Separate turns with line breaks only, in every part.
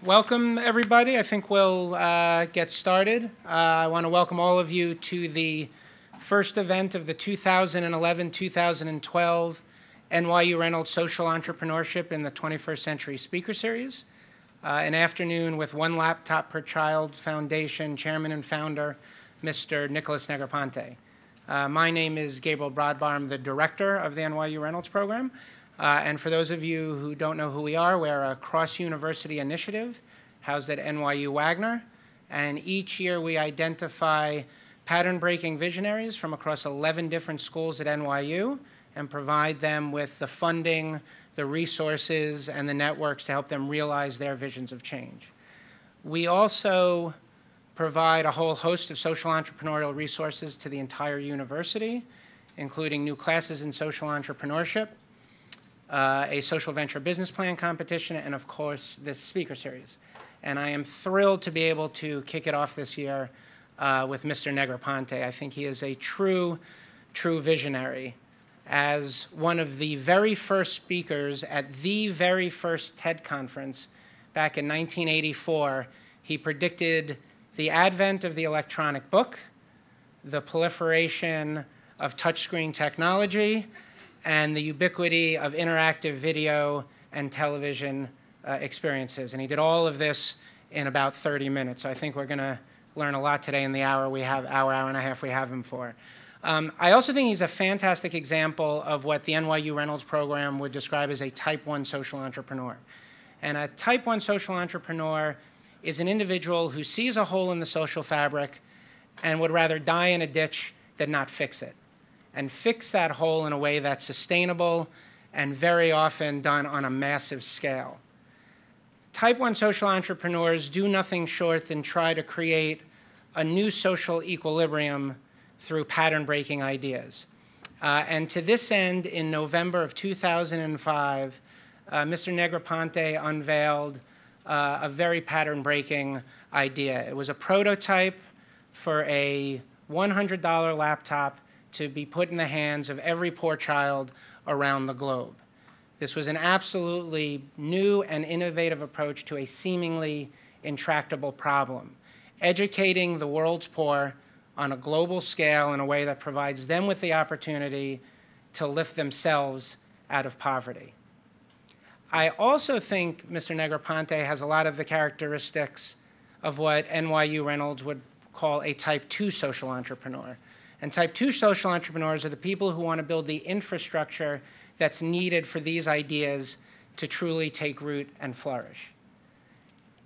Welcome, everybody. I think we'll get started. I want to welcome all of you to the first event of the 2011-2012 NYU Reynolds Social Entrepreneurship in the 21st Century Speaker Series. An afternoon with One Laptop Per Child Foundation Chairman and Founder, Mr. Nicholas Negroponte. My name is Gabriel Brodbar. I'm the director of the NYU Reynolds Program. And for those of you who don't know who we are, we're a cross-university initiative housed at NYU Wagner. And each year we identify pattern-breaking visionaries from across 11 different schools at NYU and provide them with the funding, the resources, and the networks to help them realize their visions of change. We also provide a whole host of social entrepreneurial resources to the entire university, including new classes in social entrepreneurship, a social venture business plan competition, and of course, this speaker series. And I am thrilled to be able to kick it off this year with Mr. Negroponte. I think he is a true visionary. As one of the very first speakers at the very first TED conference back in 1984, he predicted the advent of the electronic book, the proliferation of touchscreen technology, and the ubiquity of interactive video and television experiences. And he did all of this in about 30 minutes. So I think we're going to learn a lot today in the hour and a half we have him for. I also think he's a fantastic example of what the NYU Reynolds Program would describe as a type 1 social entrepreneur. And a type 1 social entrepreneur is an individual who sees a hole in the social fabric and would rather die in a ditch than not fix it, and fix that hole in a way that's sustainable and very often done on a massive scale. Type 1 social entrepreneurs do nothing short than try to create a new social equilibrium through pattern-breaking ideas. And to this end, in November of 2005, Mr. Negroponte unveiled a very pattern-breaking idea. It was a prototype for a $100 laptop to be put in the hands of every poor child around the globe. This was an absolutely new and innovative approach to a seemingly intractable problem, educating the world's poor on a global scale in a way that provides them with the opportunity to lift themselves out of poverty. I also think Mr. Negroponte has a lot of the characteristics of what NYU Reynolds would call a type 2 social entrepreneur. And type 2 social entrepreneurs are the people who want to build the infrastructure that's needed for these ideas to truly take root and flourish.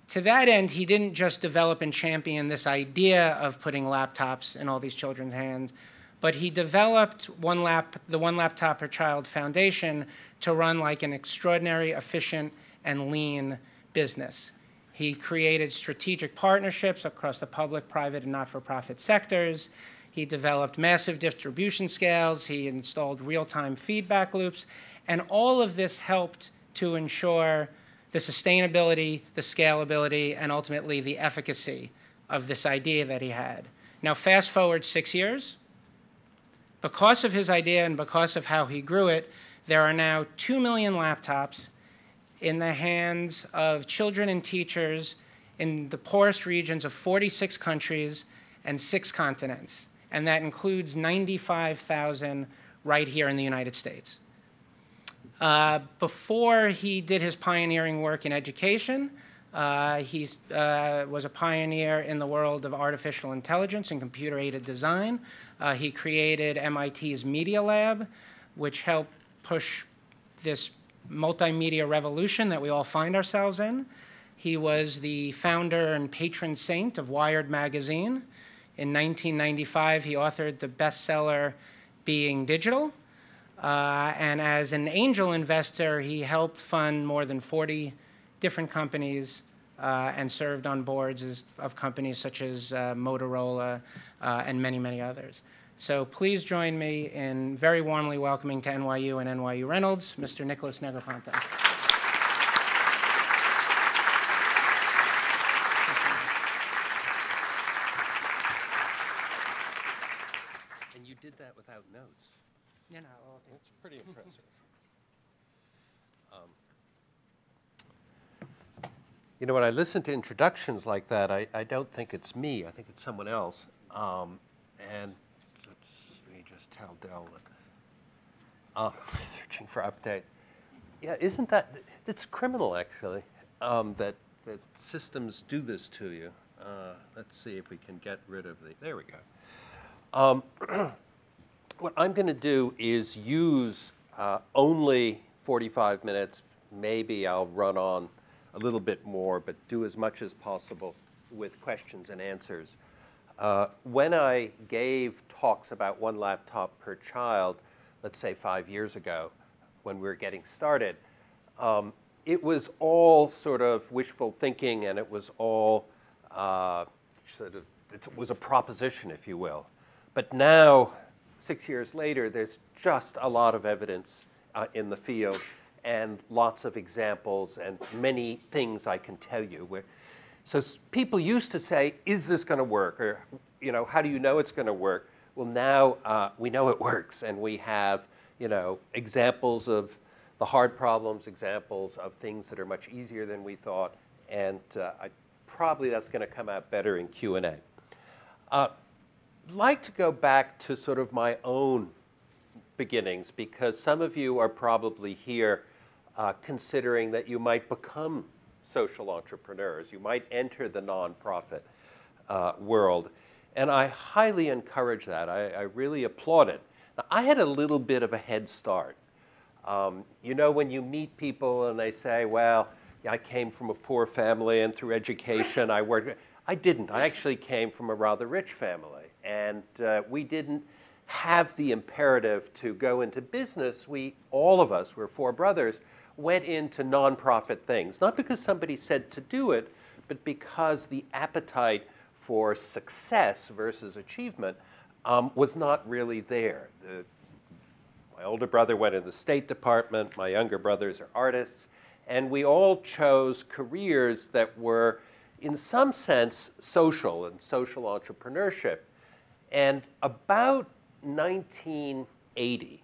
To that end, he didn't just develop and champion this idea of putting laptops in all these children's hands, but he developed the One Laptop Per Child Foundation to run like an extraordinary, efficient, and lean business. He created strategic partnerships across the public, private, and not-for-profit sectors. He developed massive distribution scales. He installed real-time feedback loops. And all of this helped to ensure the sustainability, the scalability, and ultimately the efficacy of this idea that he had. Now, fast forward 6 years. Because of his idea and because of how he grew it, there are now 2 million laptops in the hands of children and teachers in the poorest regions of 46 countries and 6 continents. And that includes 95,000 right here in the United States. Before he did his pioneering work in education, he was a pioneer in the world of artificial intelligence and computer-aided design. He created MIT's Media Lab, which helped push this multimedia revolution that we all find ourselves in. He was the founder and patron saint of Wired magazine. In 1995, he authored the bestseller Being Digital. And as an angel investor, he helped fund more than 40 different companies and served on boards of companies such as Motorola and many, many others. So please join me in very warmly welcoming to NYU and NYU Reynolds, Mr. Nicholas Negroponte.
And you did that without notes.
You know,
That's pretty impressive. You know, when I listen to introductions like that, I don't think it's me. I think it's someone else. And let me just tell Dell that. Searching for update. Yeah, isn't that, it's criminal actually, that systems do this to you. Let's see if we can get rid of there we go. What I'm going to do is use only 45 minutes. Maybe I'll run on a little bit more, but do as much as possible with questions and answers. When I gave talks about one laptop per child, let's say 5 years ago, when we were getting started, it was all sort of wishful thinking, and it was all it was a proposition, if you will. But now, 6 years later, there's just a lot of evidence in the field and lots of examples and many things I can tell you. So people used to say, is this going to work? Or, you know, how do you know it's going to work? Well, now we know it works, and we have, you know, examples of the hard problems, examples of things that are much easier than we thought, and probably that's going to come out better in Q&A. I'd like to go back to sort of my own beginnings, because some of you are probably here considering that you might become social entrepreneurs. You might enter the nonprofit world. And I highly encourage that. I really applaud it. Now, I had a little bit of a head start. You know, when you meet people and they say, well, I came from a poor family and through education I worked. I didn't. I actually came from a rather rich family. And we didn't have the imperative to go into business. All of us, we're four brothers, went into nonprofit things. Not because somebody said to do it, but because the appetite for success versus achievement was not really there. My older brother went in the State Department. My younger brothers are artists. And we all chose careers that were, in some sense, social and social entrepreneurship. And about 1980,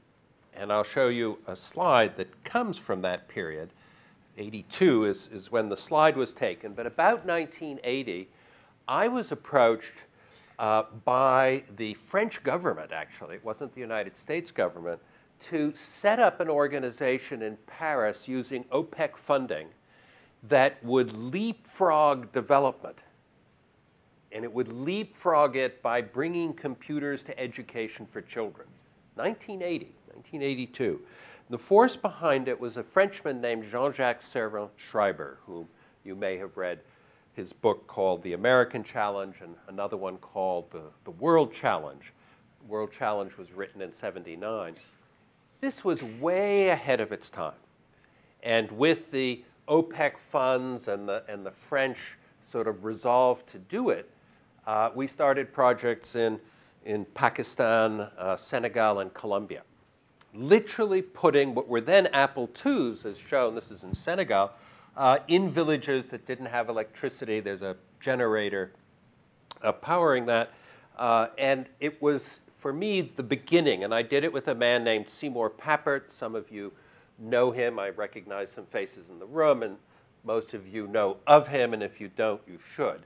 and I'll show you a slide that comes from that period. 82 is when the slide was taken. But about 1980, I was approached by the French government, actually. It wasn't the United States government, to set up an organization in Paris using OPEC funding that would leapfrog development. And it would leapfrog it by bringing computers to education for children. 1980, 1982. The force behind it was a Frenchman named Jean-Jacques Servan-Schreiber, whom you may have read his book called The American Challenge and another one called The World Challenge. The World Challenge was written in '79. This was way ahead of its time. And with the OPEC funds and the French sort of resolve to do it, we started projects in Pakistan, Senegal, and Colombia. Literally putting what were then Apple IIs, as shown, this is in Senegal, in villages that didn't have electricity. There's a generator powering that. And it was, for me, the beginning. And I did it with a man named Seymour Papert. Some of you know him. I recognize some faces in the room. And most of you know of him. And if you don't, you should.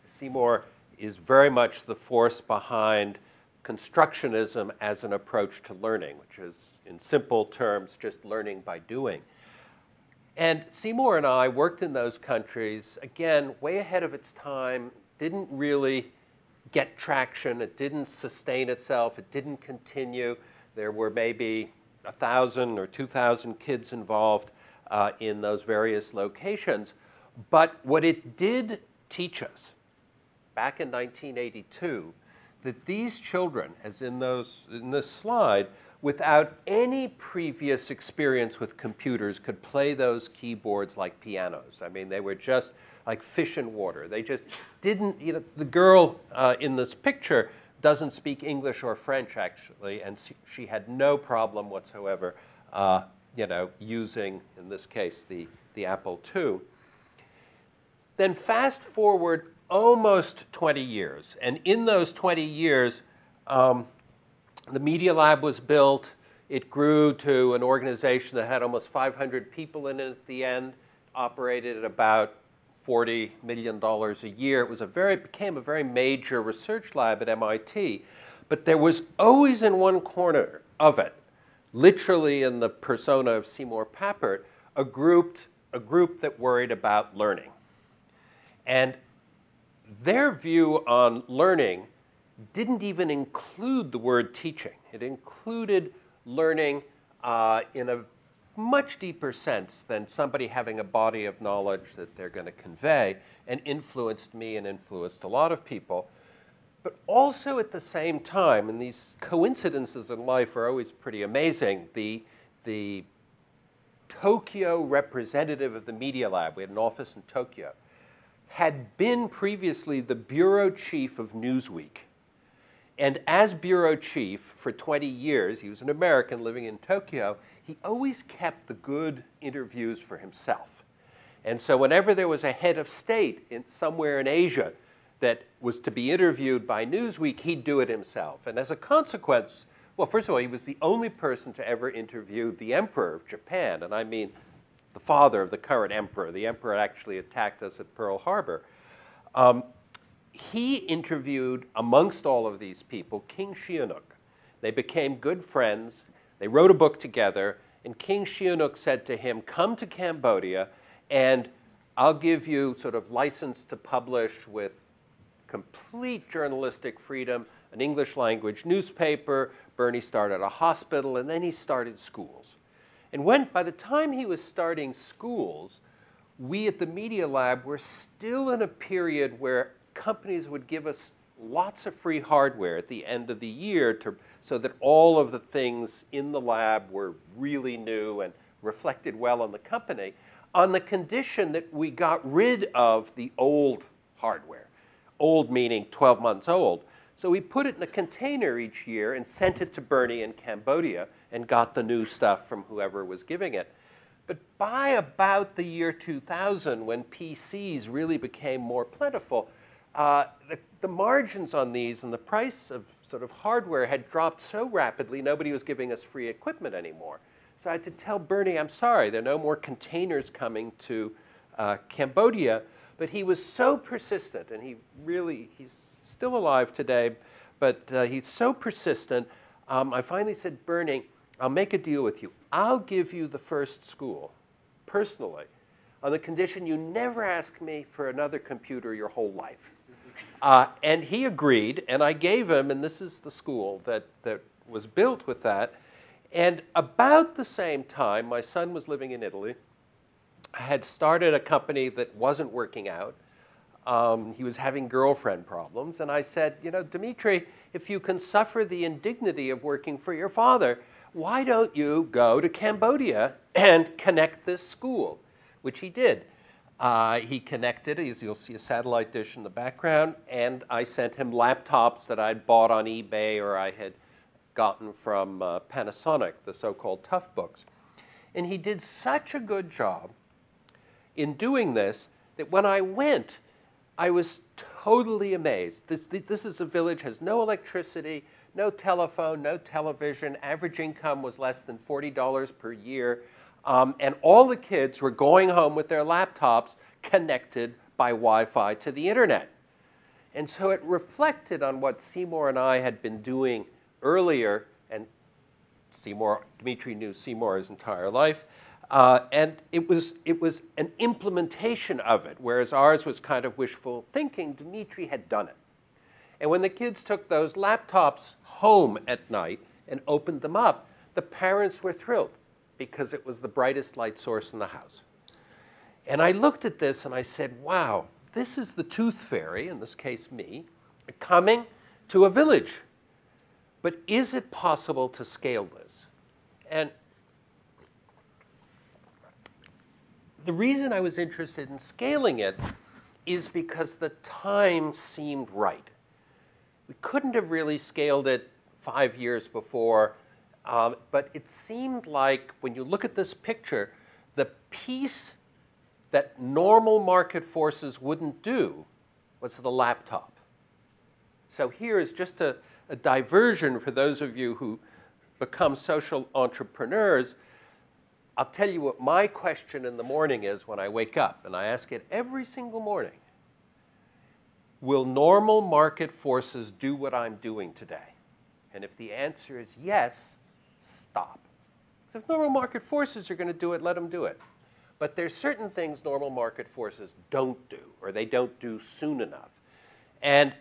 Seymour is very much the force behind constructionism as an approach to learning, which is, in simple terms, just learning by doing. And Seymour and I worked in those countries, again, way ahead of its time, didn't really get traction. It didn't sustain itself. It didn't continue. There were maybe 1,000 or 2,000 kids involved in those various locations. But what it did teach us back in 1982, that these children, as in this slide, without any previous experience with computers, could play those keyboards like pianos. I mean, they were just like fish in water. They just didn't, you know, the girl in this picture doesn't speak English or French, actually, and she had no problem whatsoever, you know, using, in this case, the Apple II. Then fast forward almost 20 years, and in those 20 years, the Media Lab was built. It grew to an organization that had almost 500 people in it at the end. operated at about $40 million a year. It was became a very major research lab at MIT. But there was always in one corner of it, literally in the persona of Seymour Papert, a group that worried about learning. And their view on learning didn't even include the word teaching. It included learning in a much deeper sense than somebody having a body of knowledge that they're going to convey, and influenced me and influenced a lot of people. But also at the same time, and these coincidences in life are always pretty amazing, the Tokyo representative of the Media Lab, we had an office in Tokyo, had been previously the bureau chief of Newsweek. And as bureau chief for 20 years, he was an American living in Tokyo, he always kept the good interviews for himself. And so whenever there was a head of state somewhere in Asia that was to be interviewed by Newsweek, he'd do it himself. And as a consequence, well, first of all, he was the only person to ever interview the Emperor of Japan, and I mean the father of the current emperor. The emperor actually attacked us at Pearl Harbor. He interviewed, amongst all of these people, King Sihanouk. They became good friends. They wrote a book together, and King Sihanouk said to him, come to Cambodia, and I'll give you sort of license to publish with complete journalistic freedom, an English language newspaper. Bernie started a hospital, and then he started schools. And by the time he was starting schools, we at the Media Lab were still in a period where companies would give us lots of free hardware at the end of the year so that all of the things in the lab were really new and reflected well on the company, on the condition that we got rid of the old hardware. Old meaning 12 months old. So we put it in a container each year and sent it to Bernie in Cambodia and got the new stuff from whoever was giving it. But by about the year 2000, when PCs really became more plentiful, the margins on these and the price of sort of hardware had dropped so rapidly, nobody was giving us free equipment anymore. So I had to tell Bernie, I'm sorry, there are no more containers coming to Cambodia. But he was so persistent, and he's still alive today, but he's so persistent. I finally said, Bernie, I'll make a deal with you. I'll give you the first school, personally, on the condition you never ask me for another computer your whole life. And he agreed, and I gave him, and this is the school that was built with that. And about the same time, my son was living in Italy. I had started a company that wasn't working out. He was having girlfriend problems. And I said, you know, Dimitri, if you can suffer the indignity of working for your father, why don't you go to Cambodia and connect this school? Which he did. He connected, as you'll see a satellite dish in the background, and I sent him laptops that I'd bought on eBay or I had gotten from Panasonic, the so-called tough books. And he did such a good job in doing this that when I went, I was totally amazed. This is a village, has no electricity, no telephone, no television. Average income was less than $40 per year. And all the kids were going home with their laptops connected by Wi-Fi to the internet. And so it reflected on what Seymour and I had been doing earlier, and Dimitri knew Seymour his entire life. And it was an implementation of it, whereas ours was kind of wishful thinking. Dimitri had done it. And when the kids took those laptops home at night and opened them up, the parents were thrilled because it was the brightest light source in the house. And I looked at this and I said, wow, this is the tooth fairy, in this case me, coming to a village. But is it possible to scale this? And the reason I was interested in scaling it is because the time seemed right. We couldn't have really scaled it 5 years before, but it seemed like when you look at this picture, the piece that normal market forces wouldn't do was the laptop. So here is just a diversion for those of you who become social entrepreneurs. I'll tell you what my question in the morning is when I wake up, and I ask it every single morning. Will normal market forces do what I'm doing today? And if the answer is yes, stop. So if normal market forces are going to do it, let them do it. But there's certain things normal market forces don't do, or they don't do soon enough. And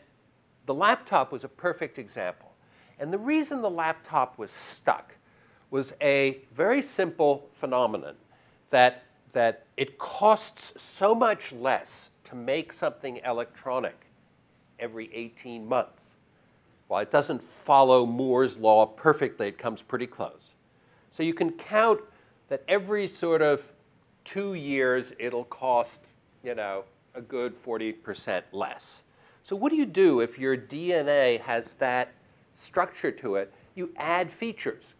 the laptop was a perfect example. And the reason the laptop was stuck was a very simple phenomenon that it costs so much less to make something electronic every 18 months. While it doesn't follow Moore's law perfectly, it comes pretty close. So you can count that every sort of 2 years it'll cost, a good 40% less. So what do you do if your DNA has that structure to it? You add features.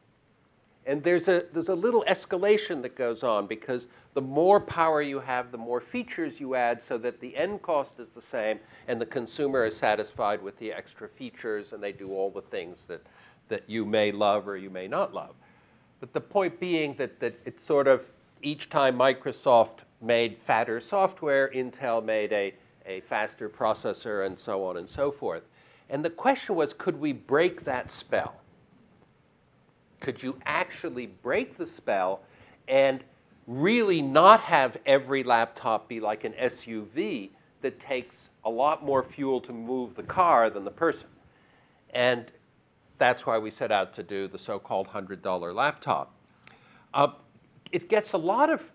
And there's a little escalation that goes on because the more power you have, the more features you add so that the end cost is the same and the consumer is satisfied with the extra features and they do all the things that you may love or you may not love. But the point being that it's sort of each time Microsoft made fatter software, Intel made a faster processor and so on and so forth. And the question was, could we break that spell? Could you actually break the spell and really not have every laptop be like an SUV that takes a lot more fuel to move the car than the person? And that's why we set out to do the so-called $100 laptop. It gets a lot of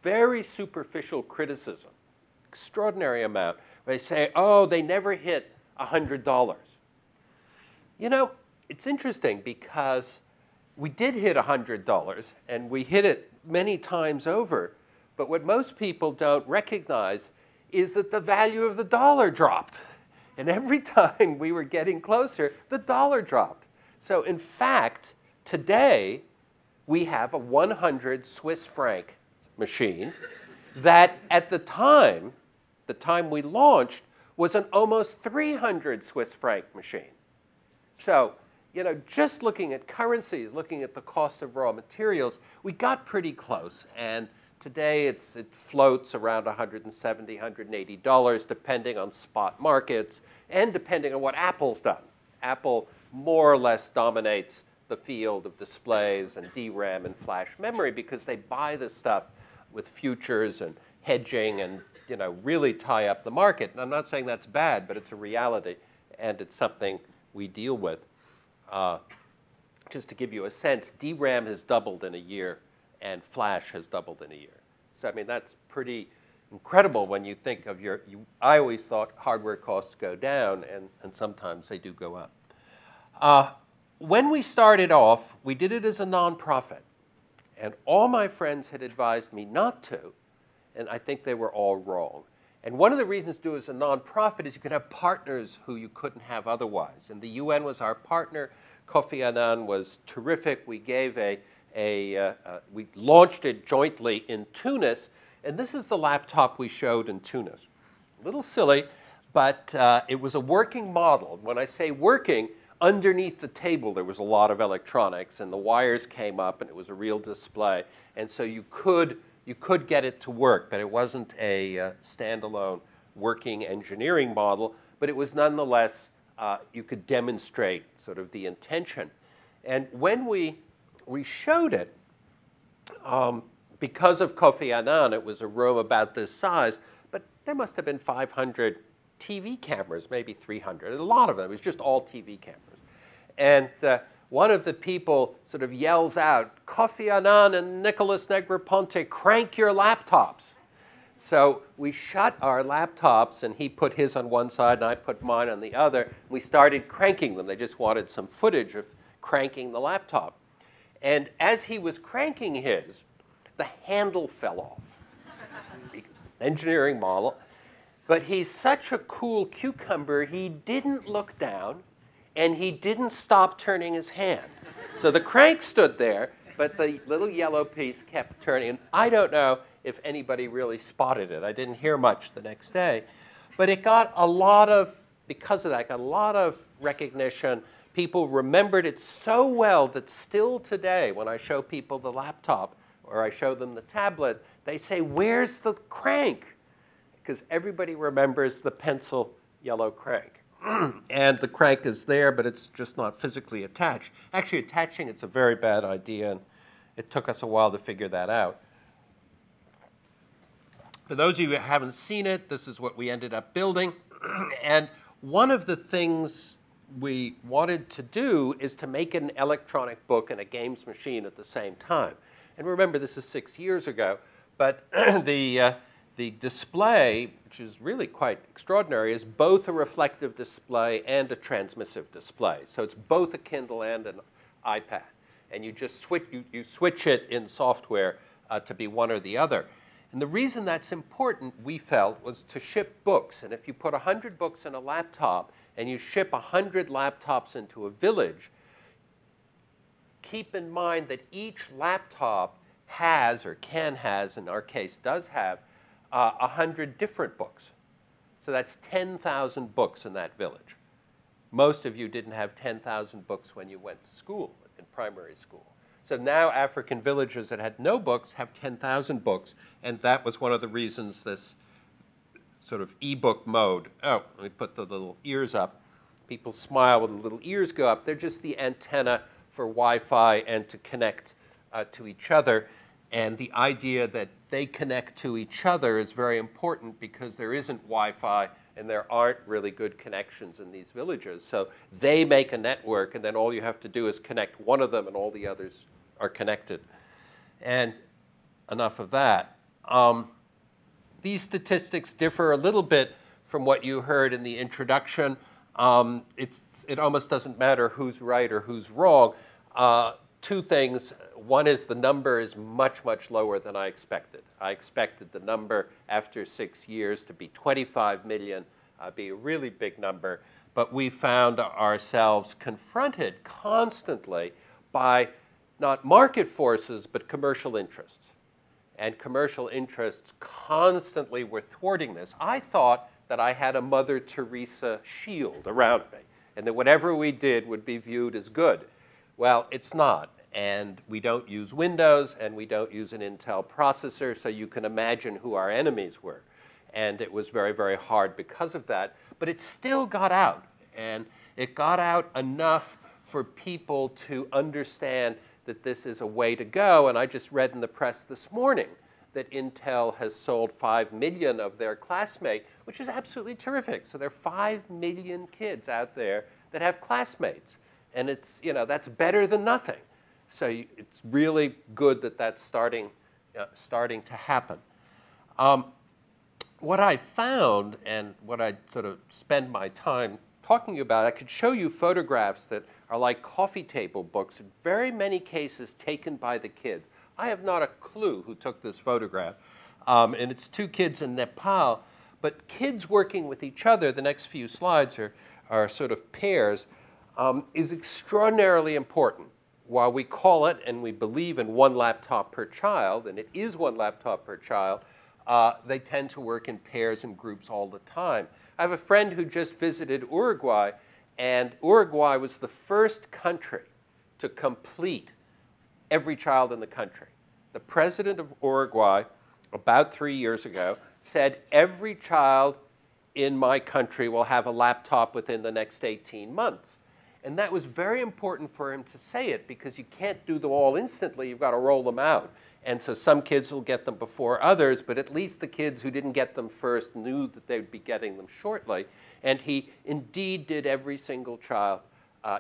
very superficial criticism, extraordinary amount. They say, oh, they never hit $100. It's interesting because we did hit $100, and we hit it many times over. But what most people don't recognize is that the value of the dollar dropped. And every time we were getting closer, the dollar dropped. So in fact, today, we have a 100 Swiss franc machine that at the time we launched, was an almost 300 Swiss franc machine. So, just looking at currencies, looking at the cost of raw materials, we got pretty close. And today it floats around $170, $180, depending on spot markets and depending on what Apple's done. Apple more or less dominates the field of displays and DRAM and flash memory because they buy this stuff with futures and hedging and really tie up the market. And I'm not saying that's bad, but it's a reality, and it's something we deal with. Just to give you a sense, DRAM has doubled in a year, and flash has doubled in a year. So, that's pretty incredible when you think of I always thought hardware costs go down, and sometimes they do go up. When we started off, we did it as a nonprofit. And all my friends had advised me not to, and I think they were all wrong. And one of the reasons to do it as a nonprofit is you can have partners who you couldn't have otherwise. And the UN was our partner. Kofi Annan was terrific. We gave we launched it jointly in Tunis. And this is the laptop we showed in Tunis. A little silly, but it was a working model. When I say working, underneath the table there was a lot of electronics, and the wires came up, and it was a real display. And so you could get it to work, but it wasn't a standalone working engineering model. But it was nonetheless, you could demonstrate sort of the intention. And when we showed it, because of Kofi Annan, it was a room about this size, but there must have been 500 TV cameras, maybe 300. A lot of them. It was just all TV cameras. And one of the people sort of yells out, Kofi Annan and Nicholas Negroponte, crank your laptops. So we shut our laptops, and he put his on one side, and I put mine on the other. We started cranking them. They just wanted some footage of cranking the laptop. And as he was cranking his, the handle fell off. Engineering model. But he's such a cool cucumber, he didn't look down, and he didn't stop turning his hand. So the crank stood there, but the little yellow piece kept turning. And I don't know if anybody really spotted it. I didn't hear much the next day. But it got a lot of, because of that, got a lot of recognition. People remembered it so well that still today, when I show people the laptop, or I show them the tablet, they say, "Where's the crank?" Because everybody remembers the pencil yellow crank. And the crank is there, but it's just not physically attached. Actually, attaching it's a very bad idea, and it took us a while to figure that out. For those of you who haven't seen it, this is what we ended up building. And one of the things we wanted to do is to make an electronic book and a games machine at the same time. And remember, this is 6 years ago, but the display, which is really quite extraordinary, is both a reflective display and a transmissive display. So it's both a Kindle and an iPad. And you just switch it in software to be one or the other. And the reason that's important, we felt, was to ship books. And if you put 100 books in a laptop and you ship 100 laptops into a village, keep in mind that each laptop has, or has, in our case, does have, 100 different books. So that's 10,000 books in that village. Most of you didn't have 10,000 books when you went to school, in primary school. So now African villages that had no books have 10,000 books, and that was one of the reasons this sort of e-book mode. Oh, let me put the little ears up. People smile when the little ears go up. They're just the antenna for Wi-Fi and to connect to each other. And the idea that they connect to each other is very important because there isn't Wi-Fi and there aren't really good connections in these villages. So they make a network, and then all you have to do is connect one of them and all the others are connected. And enough of that. These statistics differ a little bit from what you heard in the introduction. It almost doesn't matter who's right or who's wrong. Two things. One is the number is much, much lower than I expected. I expected the number after 6 years to be 25 million, be a really big number. But we found ourselves confronted constantly by not market forces, but commercial interests. And commercial interests constantly were thwarting this. I thought that I had a Mother Teresa shield around me, and that whatever we did would be viewed as good. Well, it's not. And we don't use Windows, and we don't use an Intel processor, so you can imagine who our enemies were. And it was very, very hard because of that. But it still got out. And it got out enough for people to understand that this is a way to go. And I just read in the press this morning that Intel has sold 5 million of their classmates, which is absolutely terrific. So there are 5 million kids out there that have classmates. And it's, that's better than nothing. So it's really good that that's starting to happen. What I found, and what I sort of spend my time talking about, I could show you photographs that are like coffee table books, in very many cases taken by the kids. I have not a clue who took this photograph. And it's 2 kids in Nepal. But kids working with each other, the next few slides are sort of pairs, is extraordinarily important. While we call it, and we believe in 1 laptop per child, and it is 1 laptop per child, they tend to work in pairs and groups all the time. I have a friend who just visited Uruguay, and Uruguay was the first country to complete every child in the country. The president of Uruguay, about 3 years ago, said every child in my country will have a laptop within the next 18 months. And that was very important for him to say it, because you can't do them all instantly. You've got to roll them out. And so some kids will get them before others, but at least the kids who didn't get them first knew that they'd be getting them shortly. And he indeed did every single child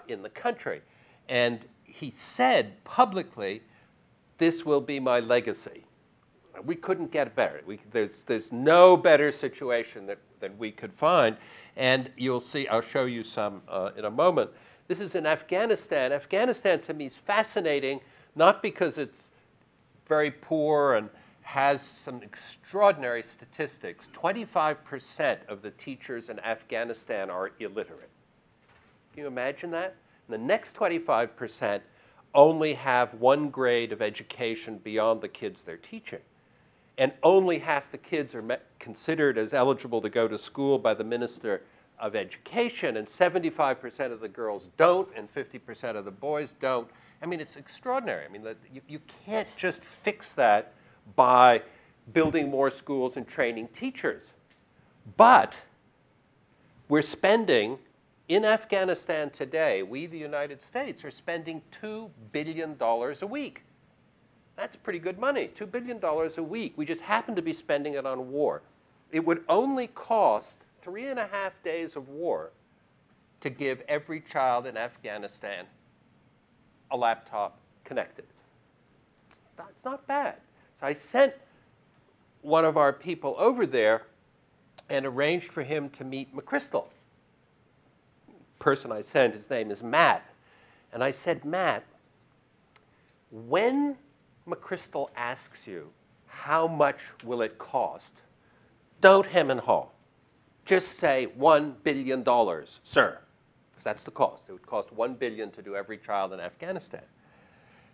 in the country. And he said publicly, "This will be my legacy." We couldn't get better. There's no better situation that we could find. And you'll see, I'll show you some in a moment. This is in Afghanistan. Afghanistan, to me, is fascinating, not because it's very poor and has some extraordinary statistics. 25% of the teachers in Afghanistan are illiterate. Can you imagine that? And the next 25% only have 1 grade of education beyond the kids they're teaching. And only half the kids are considered as eligible to go to school by the Minister of education, and 75% of the girls don't, and 50% of the boys don't. I mean, it's extraordinary. I mean, you can't just fix that by building more schools and training teachers. But we're spending, in Afghanistan today, we, the United States, are spending $2 billion a week. That's pretty good money, $2 billion a week. We just happen to be spending it on war. It would only cost 3.5 days of war to give every child in Afghanistan a laptop connected. It's not bad. So I sent one of our people over there and arranged for him to meet McChrystal. The person I sent, his name is Matt. And I said, Matt, when McChrystal asks you how much will it cost, don't hem and haw. Just say $1 billion, sir, because that's the cost. It would cost $1 billion to do every child in Afghanistan.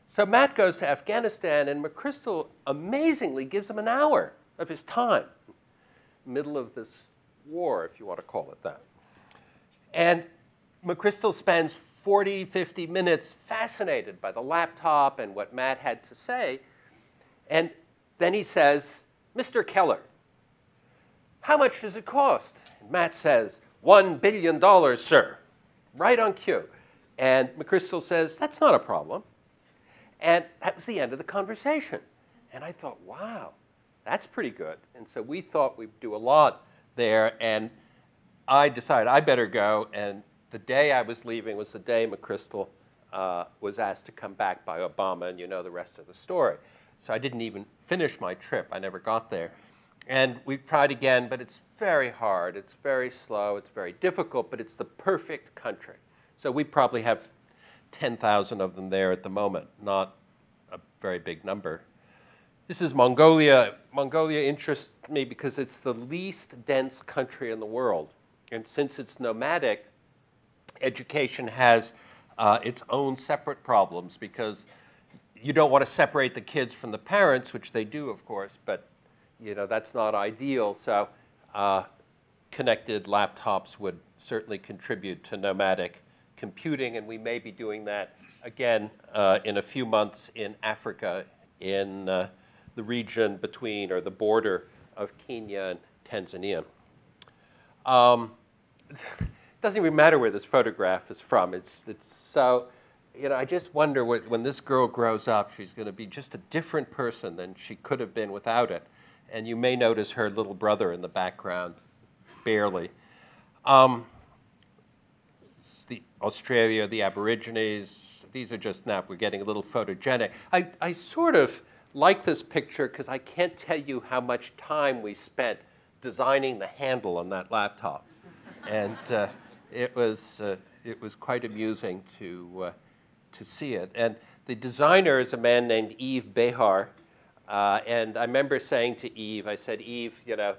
So Matt goes to Afghanistan, and McChrystal amazingly gives him an hour of his time, middle of this war, if you want to call it that. And McChrystal spends 40, 50 minutes fascinated by the laptop and what Matt had to say. And then he says, Mr. Keller, how much does it cost? And Matt says, $1 billion, sir, right on cue. And McChrystal says, that's not a problem. And that was the end of the conversation. And I thought, wow, that's pretty good. And so we thought we'd do a lot there. And I decided I better go. And the day I was leaving was the day McChrystal was asked to come back by Obama. And you know the rest of the story. So I didn't even finish my trip. I never got there. And we've tried again, but it's very hard. It's very slow. It's very difficult, but it's the perfect country. So we probably have 10,000 of them there at the moment, not a very big number. This is Mongolia. Mongolia interests me because it's the least dense country in the world. And since it's nomadic, education has its own separate problems because you don't want to separate the kids from the parents, which they do, of course, but you know, that's not ideal. So connected laptops would certainly contribute to nomadic computing, and we may be doing that again in a few months in Africa, in the region between, or the border of Kenya and Tanzania. It doesn't even matter where this photograph is from. It's so, you know, I just wonder when this girl grows up, she's going to be just a different person than she could have been without it. And you may notice her little brother in the background, barely. The Australia, the Aborigines, these are just now, we're getting a little photogenic. I sort of like this picture because I can't tell you how much time we spent designing the handle on that laptop. And it was quite amusing to see it. And the designer is a man named Yves Behar. And I remember saying to Yves, I said, Yves, you know,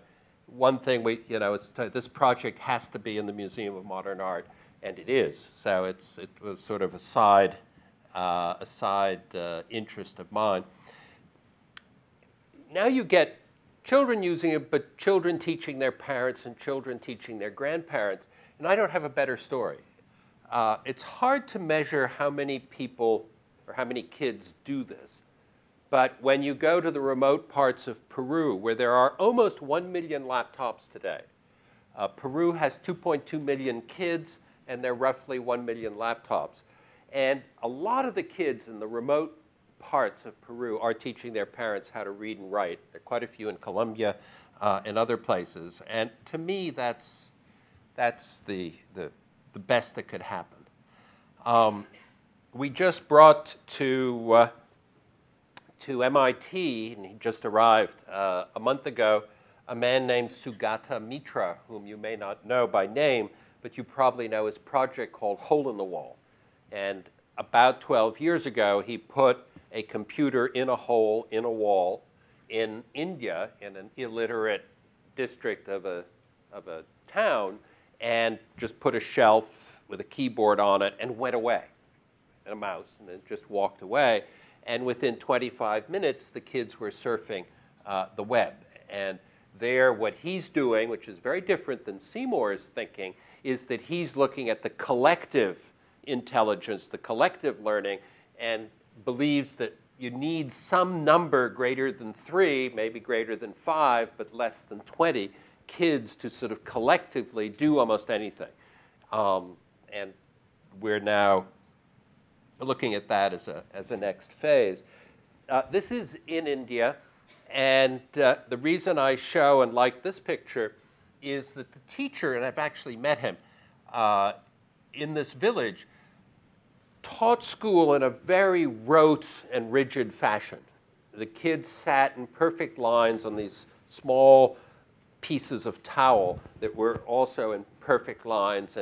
one thing this project has to be in the Museum of Modern Art, and it is. So it was sort of a side interest of mine. Now you get children using it, but children teaching their parents and children teaching their grandparents. And I don't have a better story. It's hard to measure how many people or how many kids do this. But when you go to the remote parts of Peru, where there are almost 1 million laptops today, Peru has 2.2 million kids, and there are roughly 1 million laptops. And a lot of the kids in the remote parts of Peru are teaching their parents how to read and write. There are quite a few in Colombia and other places. And to me, that's the best that could happen. We just brought to MIT, and he just arrived a month ago, a man named Sugata Mitra, whom you may not know by name, but you probably know his project called Hole in the Wall. And about 12 years ago, he put a computer in a hole in a wall in India, in an illiterate district of a town, and just put a shelf with a keyboard on it and went away, and a mouse, and then just walked away. And within 25 minutes, the kids were surfing the web. And there, what he's doing, which is very different than Seymour's thinking, is that he's looking at the collective intelligence, the collective learning, and believes that you need some number greater than 3, maybe greater than 5, but less than 20 kids to sort of collectively do almost anything. And we're now looking at that as a next phase. This is in India, and the reason I show and like this picture is that the teacher, and I've actually met him in this village, taught school in a very rote and rigid fashion. The kids sat in perfect lines on these small pieces of towel that were also in perfect lines,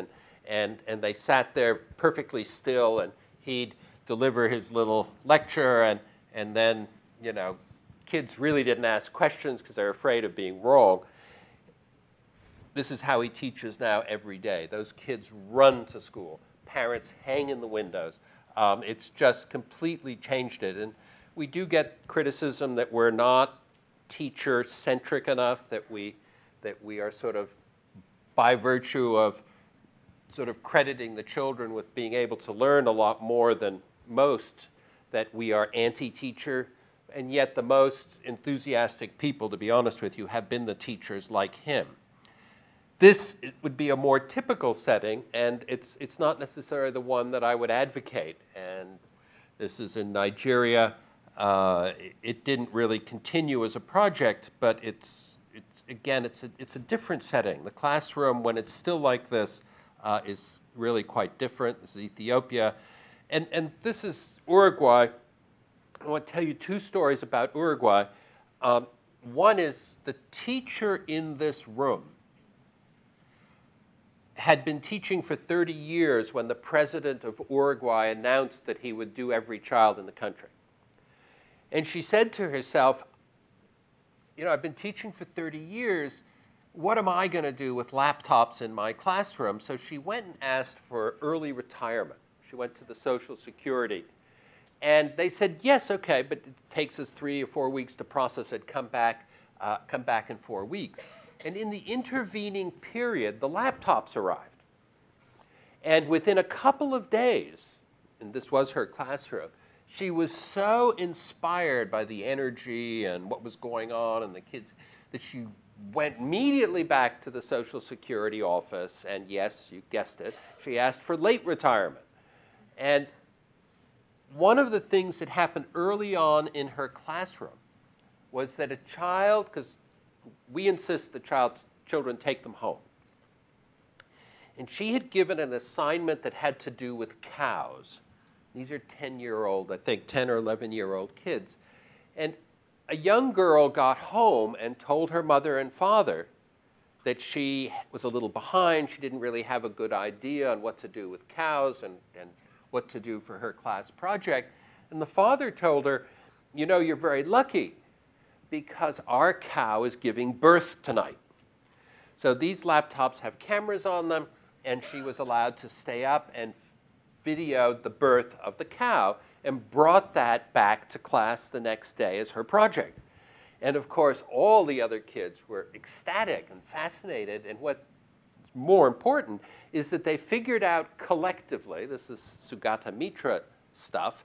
and they sat there perfectly still, and he'd deliver his little lecture, and then, you know, kids really didn't ask questions because they're afraid of being wrong. This is how he teaches now every day. Those kids run to school. Parents hang in the windows. It's just completely changed it. And we do get criticism that we're not teacher-centric enough, that we are sort of, by virtue of sort of crediting the children with being able to learn a lot more than most, that we are anti-teacher. And yet the most enthusiastic people, to be honest with you, have been the teachers like him. This would be a more typical setting, and it's not necessarily the one that I would advocate. And this is in Nigeria. It didn't really continue as a project, but it's a different setting. The classroom, when it's still like this, is really quite different. This is Ethiopia, and this is Uruguay. I want to tell you 2 stories about Uruguay. One is the teacher in this room had been teaching for 30 years when the president of Uruguay announced that he would do every child in the country. And she said to herself, you know, I've been teaching for 30 years. What am I going to do with laptops in my classroom? So she went and asked for early retirement. She went to the Social Security. And they said, yes, okay, but it takes us 3 or 4 weeks to process it. Come back in 4 weeks. And in the intervening period, the laptops arrived. And within a couple of days, and this was her classroom, she was so inspired by the energy and what was going on and the kids that she went immediately back to the Social Security office. And yes, you guessed it, she asked for late retirement. And one of the things that happened early on in her classroom was that a child, because we insist the children take them home. And she had given an assignment that had to do with cows. These are 10-year-old, I think 10 or 11-year-old kids. And a young girl got home and told her mother and father that she was a little behind. She didn't really have a good idea on what to do with cows and what to do for her class project. And the father told her, you know, you're very lucky, because our cow is giving birth tonight. So these laptops have cameras on them, and she was allowed to stay up and video the birth of the cow and brought that back to class the next day as her project. And of course, all the other kids were ecstatic and fascinated, and what's more important is that they figured out collectively, this is Sugata Mitra stuff,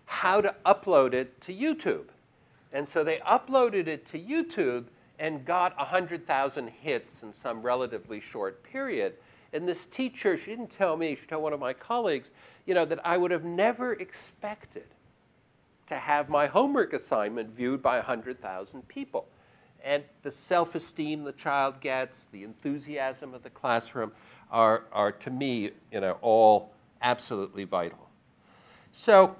how to upload it to YouTube. And so they uploaded it to YouTube and got 100,000 hits in some relatively short period. And this teacher, she didn't tell me, she told one of my colleagues, you know, that I would have never expected to have my homework assignment viewed by 100,000 people. And the self-esteem the child gets, the enthusiasm of the classroom are to me, you know, all absolutely vital. So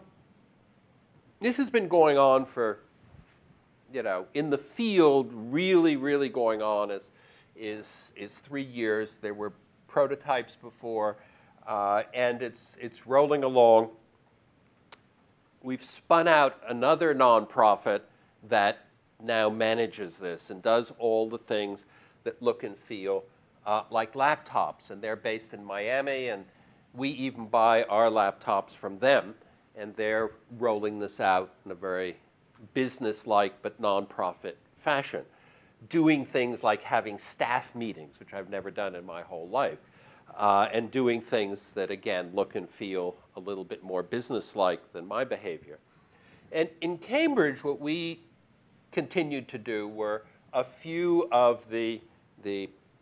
this has been going on for, you know, in the field, really, really going on is 3 years. There were prototypes before, and it's rolling along. We've spun out another nonprofit that now manages this and does all the things that look and feel like laptops. And they're based in Miami, and we even buy our laptops from them, and they're rolling this out in a very business-like but nonprofit fashion, doing things like having staff meetings, which I've never done in my whole life, and doing things that, again, look and feel a little bit more business-like than my behavior. And in Cambridge, what we continued to do were a few of the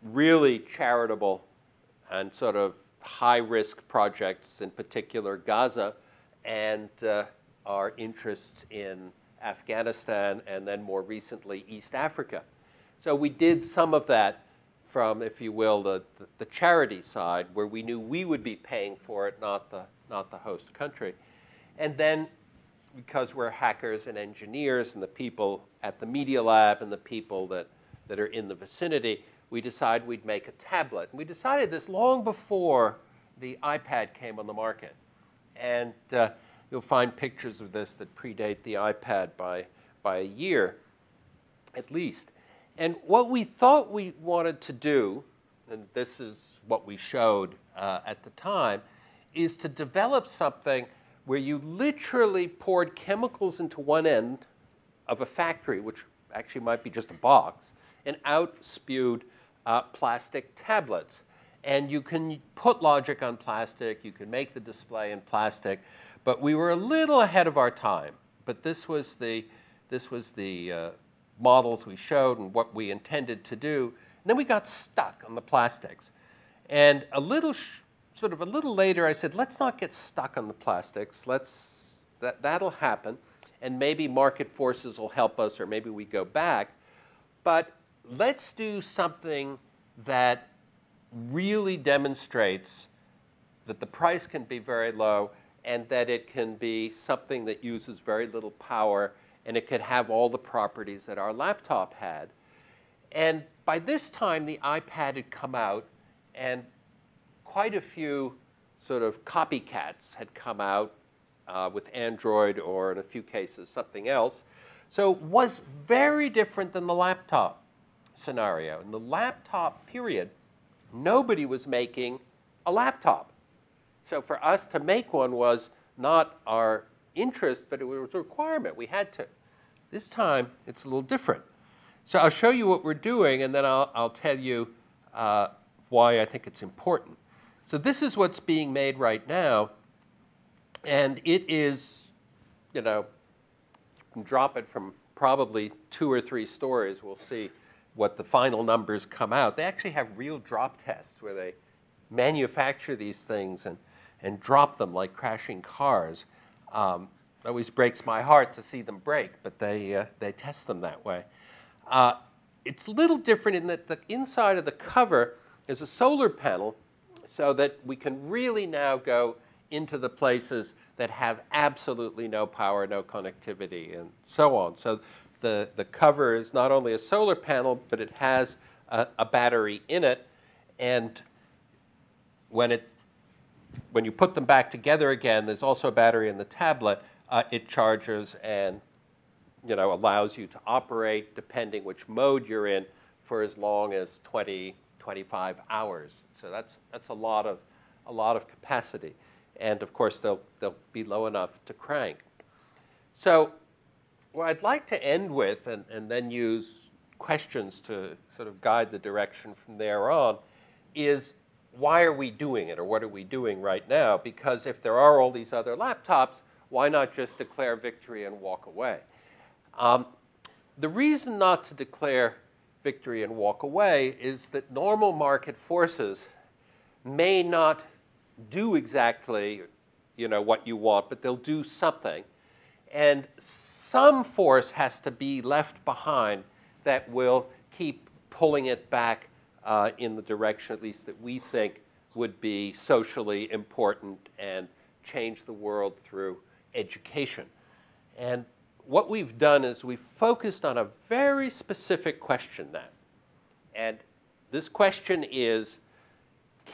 really charitable and sort of high-risk projects, in particular Gaza, and our interests in Afghanistan, and then more recently East Africa. So we did some of that from, if you will, the charity side, where we knew we would be paying for it, not the host country. And then, because we're hackers and engineers and the people at the Media Lab and the people that are in the vicinity, we decided we'd make a tablet. And we decided this long before the iPad came on the market. And you'll find pictures of this that predate the iPad by a year, at least. And what we thought we wanted to do, and this is what we showed at the time, is to develop something where you literally poured chemicals into one end of a factory, which actually might be just a box, and out spewed plastic tablets. And you can put logic on plastic, you can make the display in plastic, but we were a little ahead of our time. But this was the models we showed and what we intended to do. And then we got stuck on the plastics. And a little later, I said, let's not get stuck on the plastics. That'll happen, and maybe market forces will help us, or maybe we go back. But let's do something that really demonstrates that the price can be very low and that it can be something that uses very little power, and it could have all the properties that our laptop had. And by this time, the iPad had come out, and quite a few sort of copycats had come out with Android, or in a few cases, something else. So it was very different than the laptop scenario. In the laptop period, nobody was making a laptop. So for us to make one was not our interest, but it was a requirement. We had to. This time, it's a little different. So I'll show you what we're doing, and then I'll tell you why I think it's important. So this is what's being made right now, and it is, you can drop it from probably 2 or 3 stories. We'll see what the final numbers come out. They actually have real drop tests where they manufacture these things and drop them like crashing cars. It always breaks my heart to see them break, but they test them that way. It's a little different in that the inside of the cover is a solar panel, so that we can really now go into the places that have absolutely no power, no connectivity, and so on. So the cover is not only a solar panel, but it has a battery in it. And when you put them back together again, there's also a battery in the tablet. It charges and allows you to operate, depending which mode you're in, for as long as 20, 25 hours. So that's a lot of capacity. And of course, they'll be low enough to crank. So what I'd like to end with, and then use questions to sort of guide the direction from there on, is why are we doing it, or what are we doing right now? Because if there are all these other laptops, why not just declare victory and walk away? The reason not to declare victory and walk away is that normal market forces may not do exactly what you want, but they'll do something. And some force has to be left behind that will keep pulling it back in the direction, at least that we think would be socially important and change the world through education. And what we've done is we've focused on a very specific question now. And this question is,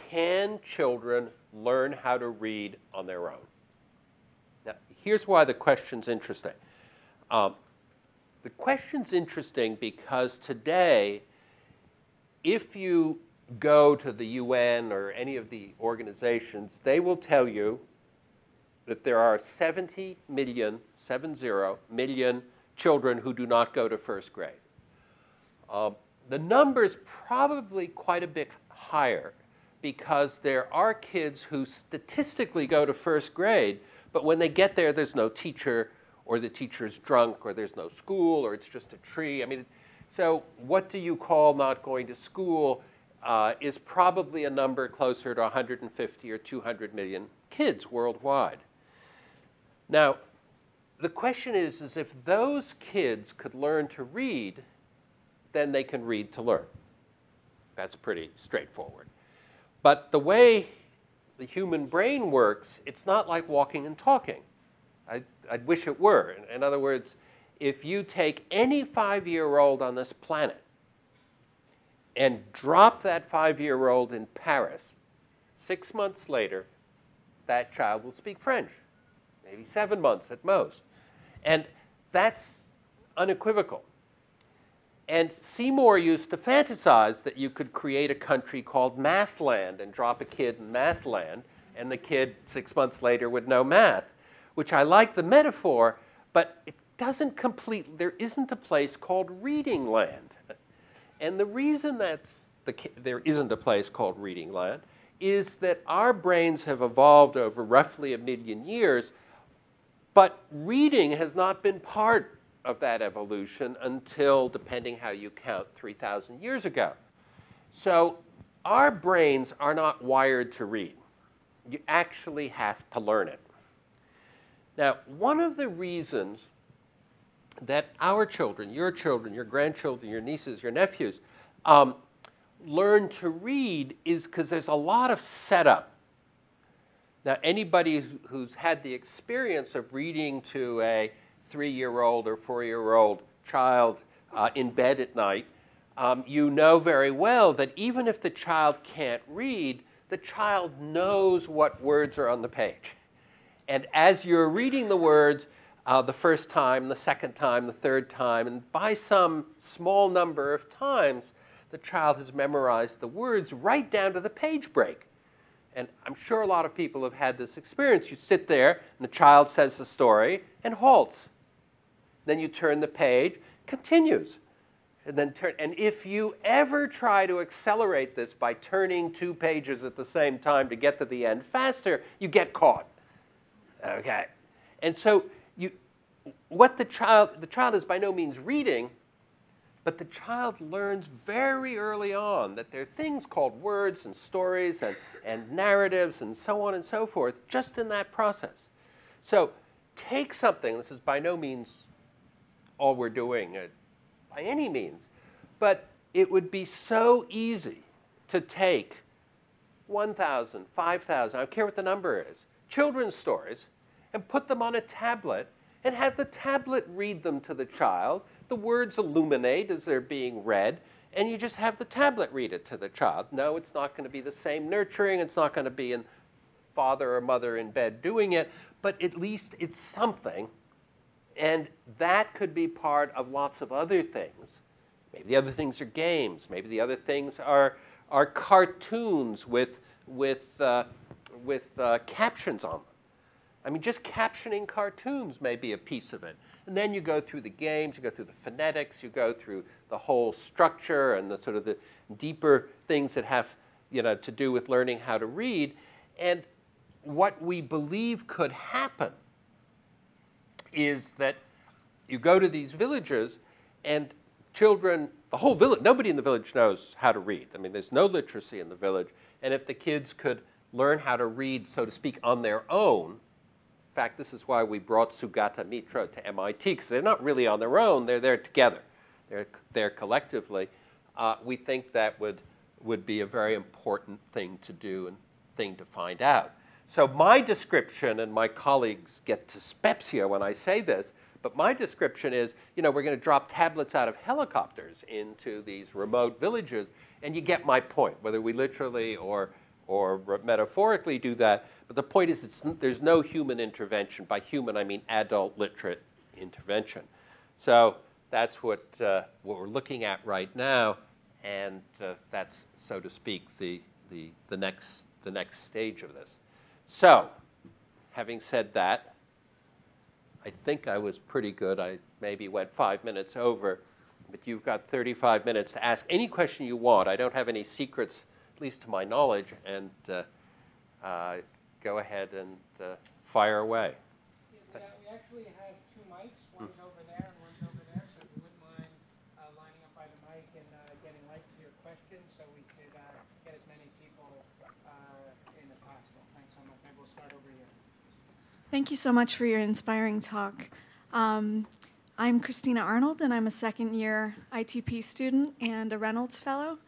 can children learn how to read on their own? Now, here's why the question's interesting. The question's interesting because today, if you go to the UN or any of the organizations, they will tell you that there are 70 million children who do not go to first grade. The number's probably quite a bit higher, because there are kids who statistically go to first grade, but when they get there, there's no teacher, or the teacher's drunk, or there's no school, or it's just a tree. I mean, so what do you call not going to school is probably a number closer to 150 or 200 million kids worldwide. Now, the question is if those kids could learn to read, then they can read to learn. That's pretty straightforward. But the way the human brain works, it's not like walking and talking. I'd wish it were. In other words, if you take any 5-year-old on this planet and drop that 5-year-old in Paris, 6 months later, that child will speak French, maybe 7 months at most. And that's unequivocal. And Seymour used to fantasize that you could create a country called Mathland and drop a kid in Mathland, and the kid 6 months later would know math, which I like the metaphor, but it doesn't complete. There isn't a place called Reading Land. And the reason there isn't a place called Reading Land is that our brains have evolved over roughly 1 million years, but reading has not been part of that evolution until, depending how you count, 3,000 years ago. So our brains are not wired to read. You actually have to learn it. Now, one of the reasons that our children, your grandchildren, your nieces, your nephews, learn to read is because there's a lot of setup. Now, anybody who's had the experience of reading to a 3-year-old or 4-year-old child in bed at night, you know very well that even if the child can't read, the child knows what words are on the page. And as you're reading the words the first time, the second time, the third time, and by some small number of times, the child has memorized the words right down to the page break. And I'm sure a lot of people have had this experience. You sit there, and the child says the story and halts. Then you turn the page, continues. And then and if you ever try to accelerate this by turning 2 pages at the same time to get to the end faster, you get caught. Okay? And so the child is by no means reading, but the child learns very early on that there are things called words and stories and narratives and so on and so forth just in that process. So take something, this is by no means all we're doing by any means, but it would be so easy to take 1,000, 5,000, I don't care what the number is, children's stories and put them on a tablet and have the tablet read them to the child. The words illuminate as they're being read, and you just have the tablet read it to the child. No, it's not going to be the same nurturing. It's not going to be a father or mother in bed doing it, but at least it's something. And that could be part of lots of other things. Maybe the other things are games. Maybe the other things are cartoons with captions on them. I mean, just captioning cartoons may be a piece of it. And then you go through the games, you go through the phonetics, you go through the whole structure and the sort of the deeper things that have, to do with learning how to read. And what we believe could happen is that you go to these villages and children, the whole village, nobody in the village knows how to read. I mean, there's no literacy in the village. And if the kids could learn how to read, so to speak, on their own, in fact, this is why we brought Sugata Mitra to MIT, because they're not really on their own, they're there together. They're there collectively. We think that would be a very important thing to do and thing to find out. So my description, and my colleagues get dyspepsia when I say this, but my description is, we're going to drop tablets out of helicopters into these remote villages, and you get my point, whether we literally or metaphorically do that. But the point is there's no human intervention. By human, I mean adult literate intervention. So that's what we're looking at right now, and that's, so to speak, the next stage of this. So, having said that, I think I was pretty good. I maybe went 5 minutes over, but you've got 35 minutes to ask any question you want. I don't have any secrets at least to my knowledge, and go ahead and fire away.
Yeah, we actually have two mics. One's over there and one's over there, so if you wouldn't mind lining up by the mic and getting right to your question so we could get as many people in as possible. Thanks so much. Maybe we'll start over here.
Thank you so much for your inspiring talk. I'm Christina Arnold, and I'm a second-year ITP student and a Reynolds Fellow.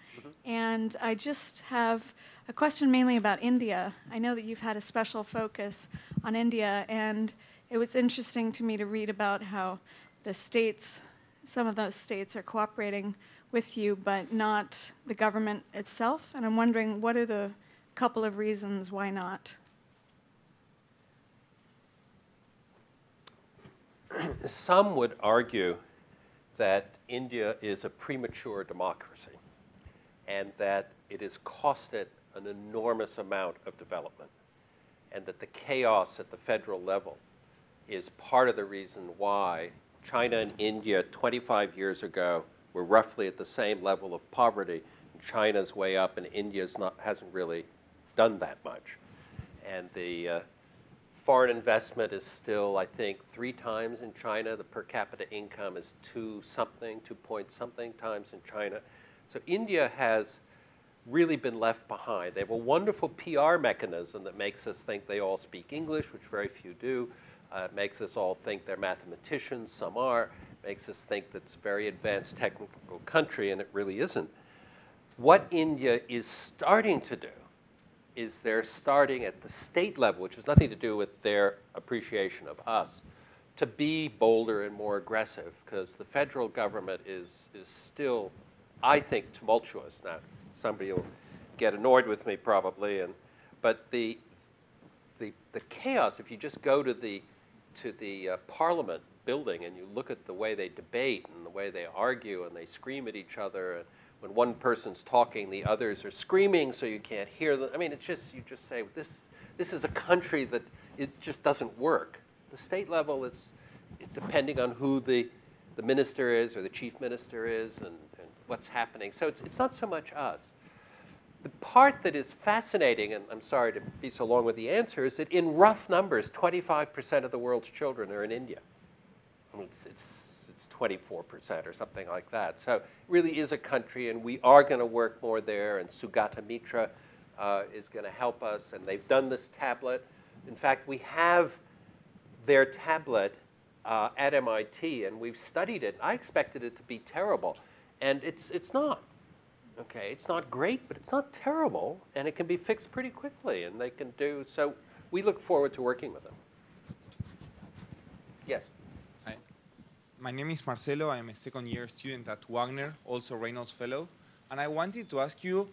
And I just have a question mainly about India. I know that you've had a special focus on India, and it was interesting to me to read about how the states, some of those states are cooperating with you, but not the government itself. And I'm wondering, what are the couple of reasons why not?
Some would argue that India is a premature democracy and that it has costed an enormous amount of development, and that the chaos at the federal level is part of the reason why China and India 25 years ago were roughly at the same level of poverty. China's way up and India's hasn't really done that much. And the foreign investment is still, I think, 3 times in China. The per capita income is 2 point something times in China. So India has really been left behind. They have a wonderful PR mechanism that makes us think they all speak English, which very few do. It makes us all think they're mathematicians, some are. It makes us think that it's a very advanced technical country, and it really isn't. What India is starting to do is they're starting at the state level, which has nothing to do with their appreciation of us, to be bolder and more aggressive, because the federal government is still, I think, tumultuous. Now, somebody will get annoyed with me probably, but the chaos, if you just go to the Parliament building and you look at the way they debate and the way they argue and they scream at each other, and when one person's talking, the others are screaming so you can't hear them. I mean, it's just, you just say, this is a country that it just doesn't work. The state level, it's depending on who the minister is or the chief minister is and what's happening. So it's not so much us. The part that is fascinating, and I'm sorry to be so long with the answer, is that in rough numbers, 25% of the world's children are in India. I mean, it's 24% or something like that. So it really is a country, and we are going to work more there, and Sugata Mitra is going to help us, and they've done this tablet. In fact, we have their tablet at MIT, and we've studied it. I expected it to be terrible, and it's not. Okay, it's not great, but it's not terrible, and it can be fixed pretty quickly, and they can do, so we look forward to working with them. Yes?
Hi. My name is Marcelo. I'm a second-year student at Wagner, also Reynolds Fellow, and I wanted to ask you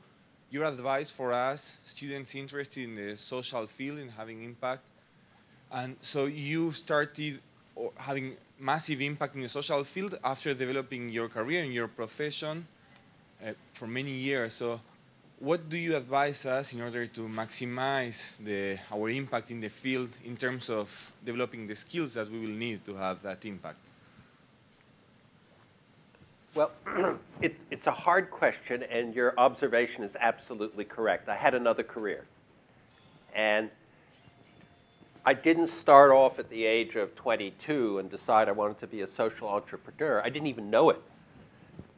your advice for us, students interested in the social field and having impact. And so you started having massive impact in the social field after developing your career and your profession for many years. So what do you advise us in order to maximize our impact in the field in terms of developing the skills that we will need to have that impact?
Well, it's a hard question, and your observation is absolutely correct. I had another career, and I didn't start off at the age of 22 and decide I wanted to be a social entrepreneur. I didn't even know it.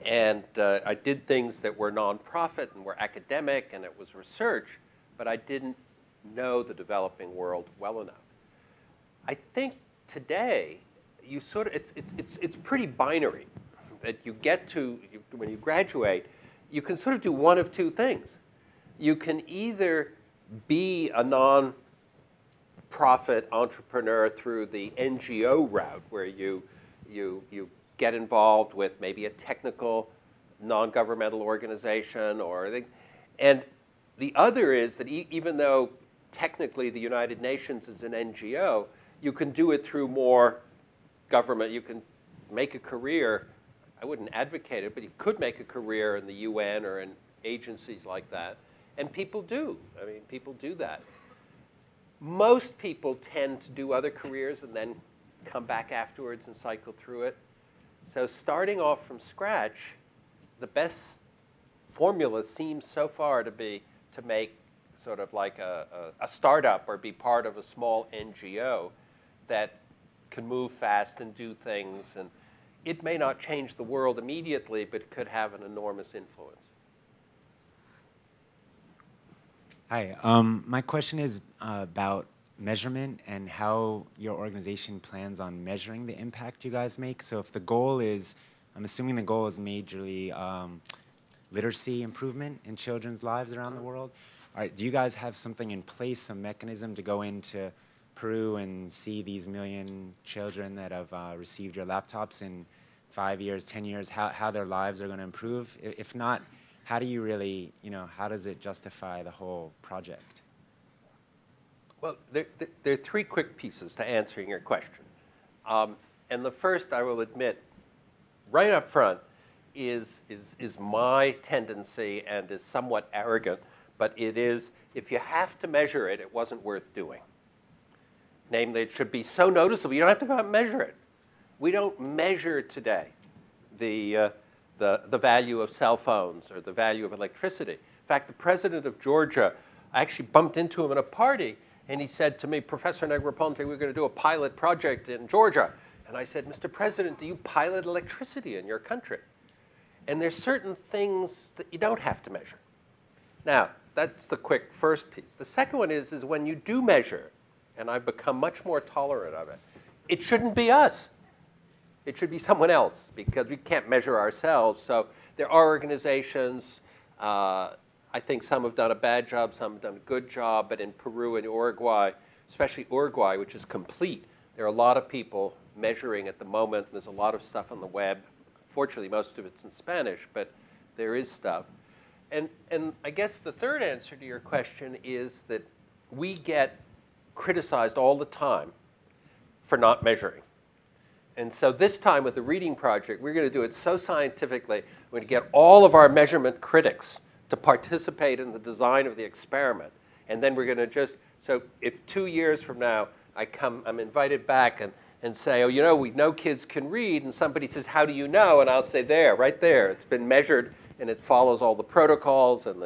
And I did things that were nonprofit and were academic, and it was research, but I didn't know the developing world well enough. I think today, you sort of, it's pretty binary. That you get to, when you graduate, you can sort of do one of two things. You can either be a non-profit entrepreneur through the NGO route, where you get involved with maybe a technical, non-governmental organization, and the other is that even though technically the United Nations is an NGO, you can do it through more government. You can make a career. I wouldn't advocate it, but you could make a career in the UN or in agencies like that. And people do. I mean, people do that. Most people tend to do other careers and then come back afterwards and cycle through it. So starting off from scratch, the best formula seems so far to be to make sort of like a startup or be part of a small NGO that can move fast and do things. And it may not change the world immediately, but it could have an enormous influence.
Hi, my question is about measurement and how your organization plans on measuring the impact you guys make. So if the goal is, I'm assuming the goal is majorly literacy improvement in children's lives around the world. All right, do you guys have something in place, some mechanism to go into Peru and see these million children that have received your laptops in 5 years, 10 years, how their lives are going to improve? If not, how do you really, how does it justify the whole project?
Well, there are three quick pieces to answering your question. And the first, I will admit, right up front, is my tendency and is somewhat arrogant, but it is, if you have to measure it, it wasn't worth doing. Namely, it should be so noticeable, you don't have to go out and measure it. We don't measure today the value of cell phones or the value of electricity. In fact, the president of Georgia, I actually bumped into him at a party, and he said to me, Professor Negroponte, we're going to do a pilot project in Georgia. And I said, Mr. President, do you pilot electricity in your country? And there's certain things that you don't have to measure. Now, that's the quick first piece. The second one is when you do measure, and I've become much more tolerant of it, it shouldn't be us. It should be someone else, because we can't measure ourselves. So there are organizations, I think some have done a bad job, some have done a good job, but in Peru and Uruguay, especially Uruguay, which is complete, there are a lot of people measuring at the moment. There's a lot of stuff on the web. Fortunately, most of it's in Spanish, but there is stuff. And I guess the third answer to your question is that we get criticized all the time for not measuring. And so this time with the reading project, we're going to do it so scientifically. We're going to get all of our measurement critics to participate in the design of the experiment. And then we're going to just, so if 2 years from now I'm invited back and say, oh, we know kids can read, and somebody says, how do you know? And I'll say, there, right there. It's been measured, and it follows all the protocols and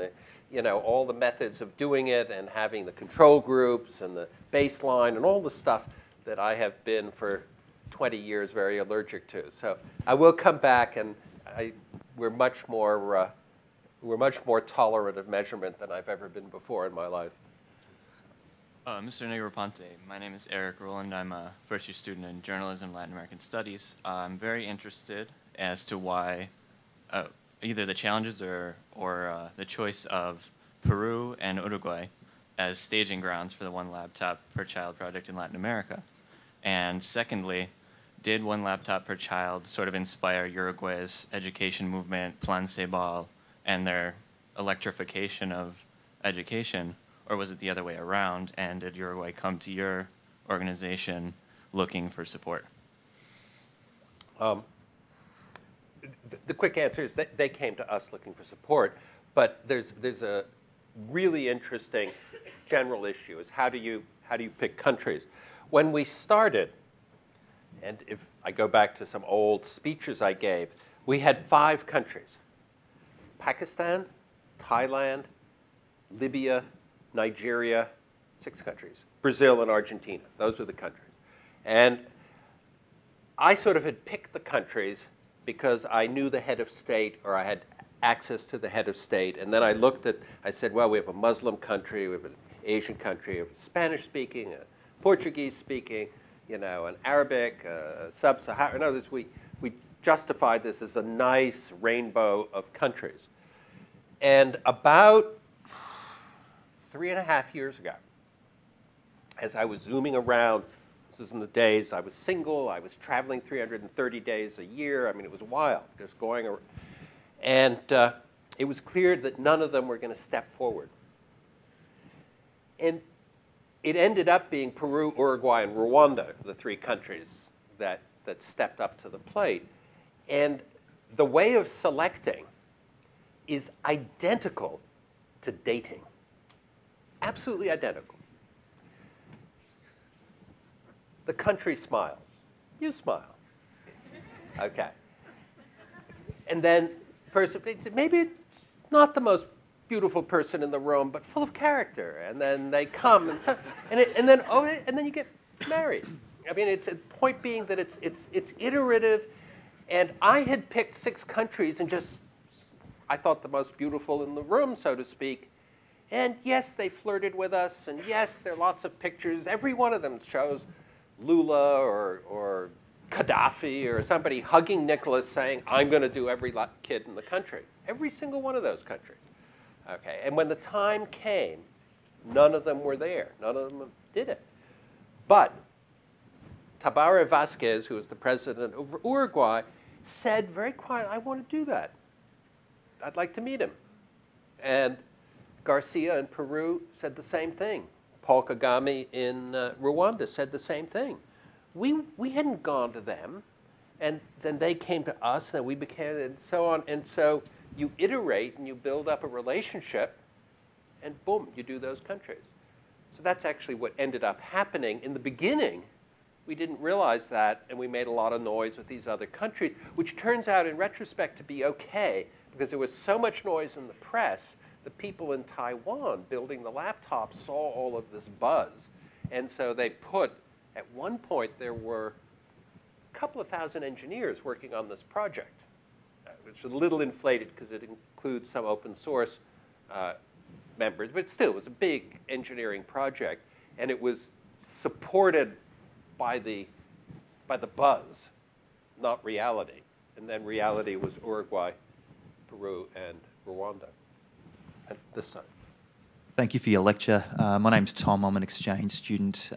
all the methods of doing it, and having the control groups and the baseline and all the stuff that I have been for 20 years very allergic to. So I will come back, and we're much more tolerant of measurement than I've ever been before in my life.
Mr. Negroponte, my name is Eric Roland. I'm a first-year student in journalism, Latin American studies. I'm very interested as to why either the challenges or the choice of Peru and Uruguay as staging grounds for the one laptop per child project in Latin America. And secondly, did one laptop per child sort of inspire Uruguay's education movement, Plan Ceibal, and their electrification of education? Or was it the other way around, and did Uruguay come to your organization looking for support?
The quick answer is that they came to us looking for support, but there's a really interesting general issue, is how do you pick countries? When we started, and if I go back to some old speeches I gave, we had 5 countries: Pakistan, Thailand, Libya, Nigeria, 6 countries, Brazil and Argentina. Those were the countries. And I sort of had picked the countries because I knew the head of state, or I had access to the head of state. And then I said, well, we have a Muslim country, we have an Asian country, we have a Spanish-speaking, a Portuguese-speaking, an Arabic, Sub-Saharan. In other words, we justified this as a nice rainbow of countries. And about 3.5 years ago, as I was zooming around, this was in the days I was single, I was traveling 330 days a year. I mean, it was wild, just going around. And it was clear that none of them were going to step forward. And it ended up being Peru, Uruguay, and Rwanda, the 3 countries that stepped up to the plate. And the way of selecting is identical to dating. Absolutely identical. The country smiles. You smile. Okay. And then, maybe it's not the most beautiful person in the room, but full of character. And then they come, and then you get married. I mean, it's the point being that it's iterative. And I had picked 6 countries and just, I thought the most beautiful in the room, so to speak. And yes, they flirted with us, and yes, there are lots of pictures. Every one of them shows Lula or Gaddafi or somebody hugging Nicholas saying, I'm going to do every kid in the country. Every single one of those countries. Okay, and when the time came, none of them were there. None of them did it. But Tabaré Vázquez, who was the president of Uruguay, said very quietly, I want to do that. I'd like to meet him. And Garcia in Peru said the same thing. Paul Kagame in Rwanda said the same thing. We hadn't gone to them, and then they came to us, and we became, and so on. And so you iterate, and you build up a relationship, and boom, you do those countries. So that's actually what ended up happening. In the beginning, we didn't realize that, and we made a lot of noise with these other countries, which turns out in retrospect to be okay, because there was so much noise in the press. The people in Taiwan building the laptops saw all of this buzz. And so they put, at one point, there were a couple of thousand engineers working on this project, which is a little inflated because it includes some open source members, but still, it was a big engineering project. And it was supported by the buzz, not reality. And then reality was Uruguay, Peru, and Rwanda. At this side.
Thank you for your lecture. My name's Tom. I'm an exchange student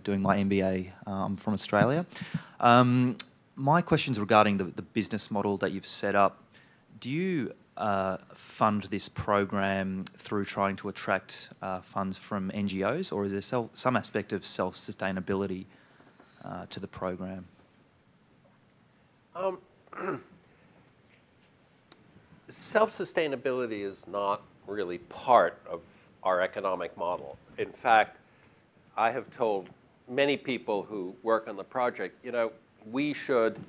doing my MBA. I'm from Australia. My question's regarding the business model that you've set up. Do you fund this program through trying to attract funds from NGOs, or is there some aspect of self-sustainability to the program?
Self-sustainability is not really part of our economic model. In fact, I have told many people who work on the project, you know, we should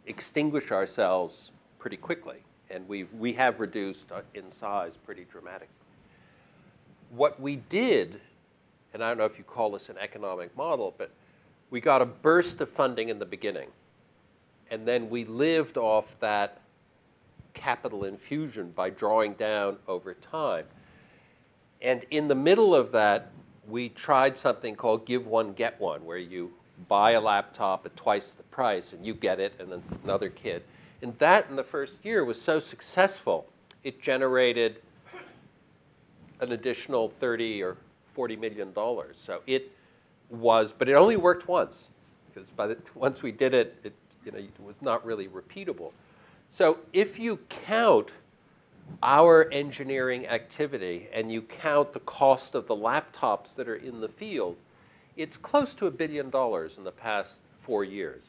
extinguish ourselves pretty quickly, and we have reduced in size pretty dramatically. What we did, and I don't know if you call this an economic model, but we got a burst of funding in the beginning, and then we lived off that capital infusion by drawing down over time. And in the middle of that, we tried something called Give One, Get One, where you buy a laptop at twice the price and you get it and then another kid. And that in the first year was so successful, it generated an additional $30 or $40 million. So it was, but it only worked once, because once we did it, it was not really repeatable. So if you count our engineering activity and you count the cost of the laptops that are in the field, it's close to $1 billion in the past 4 years.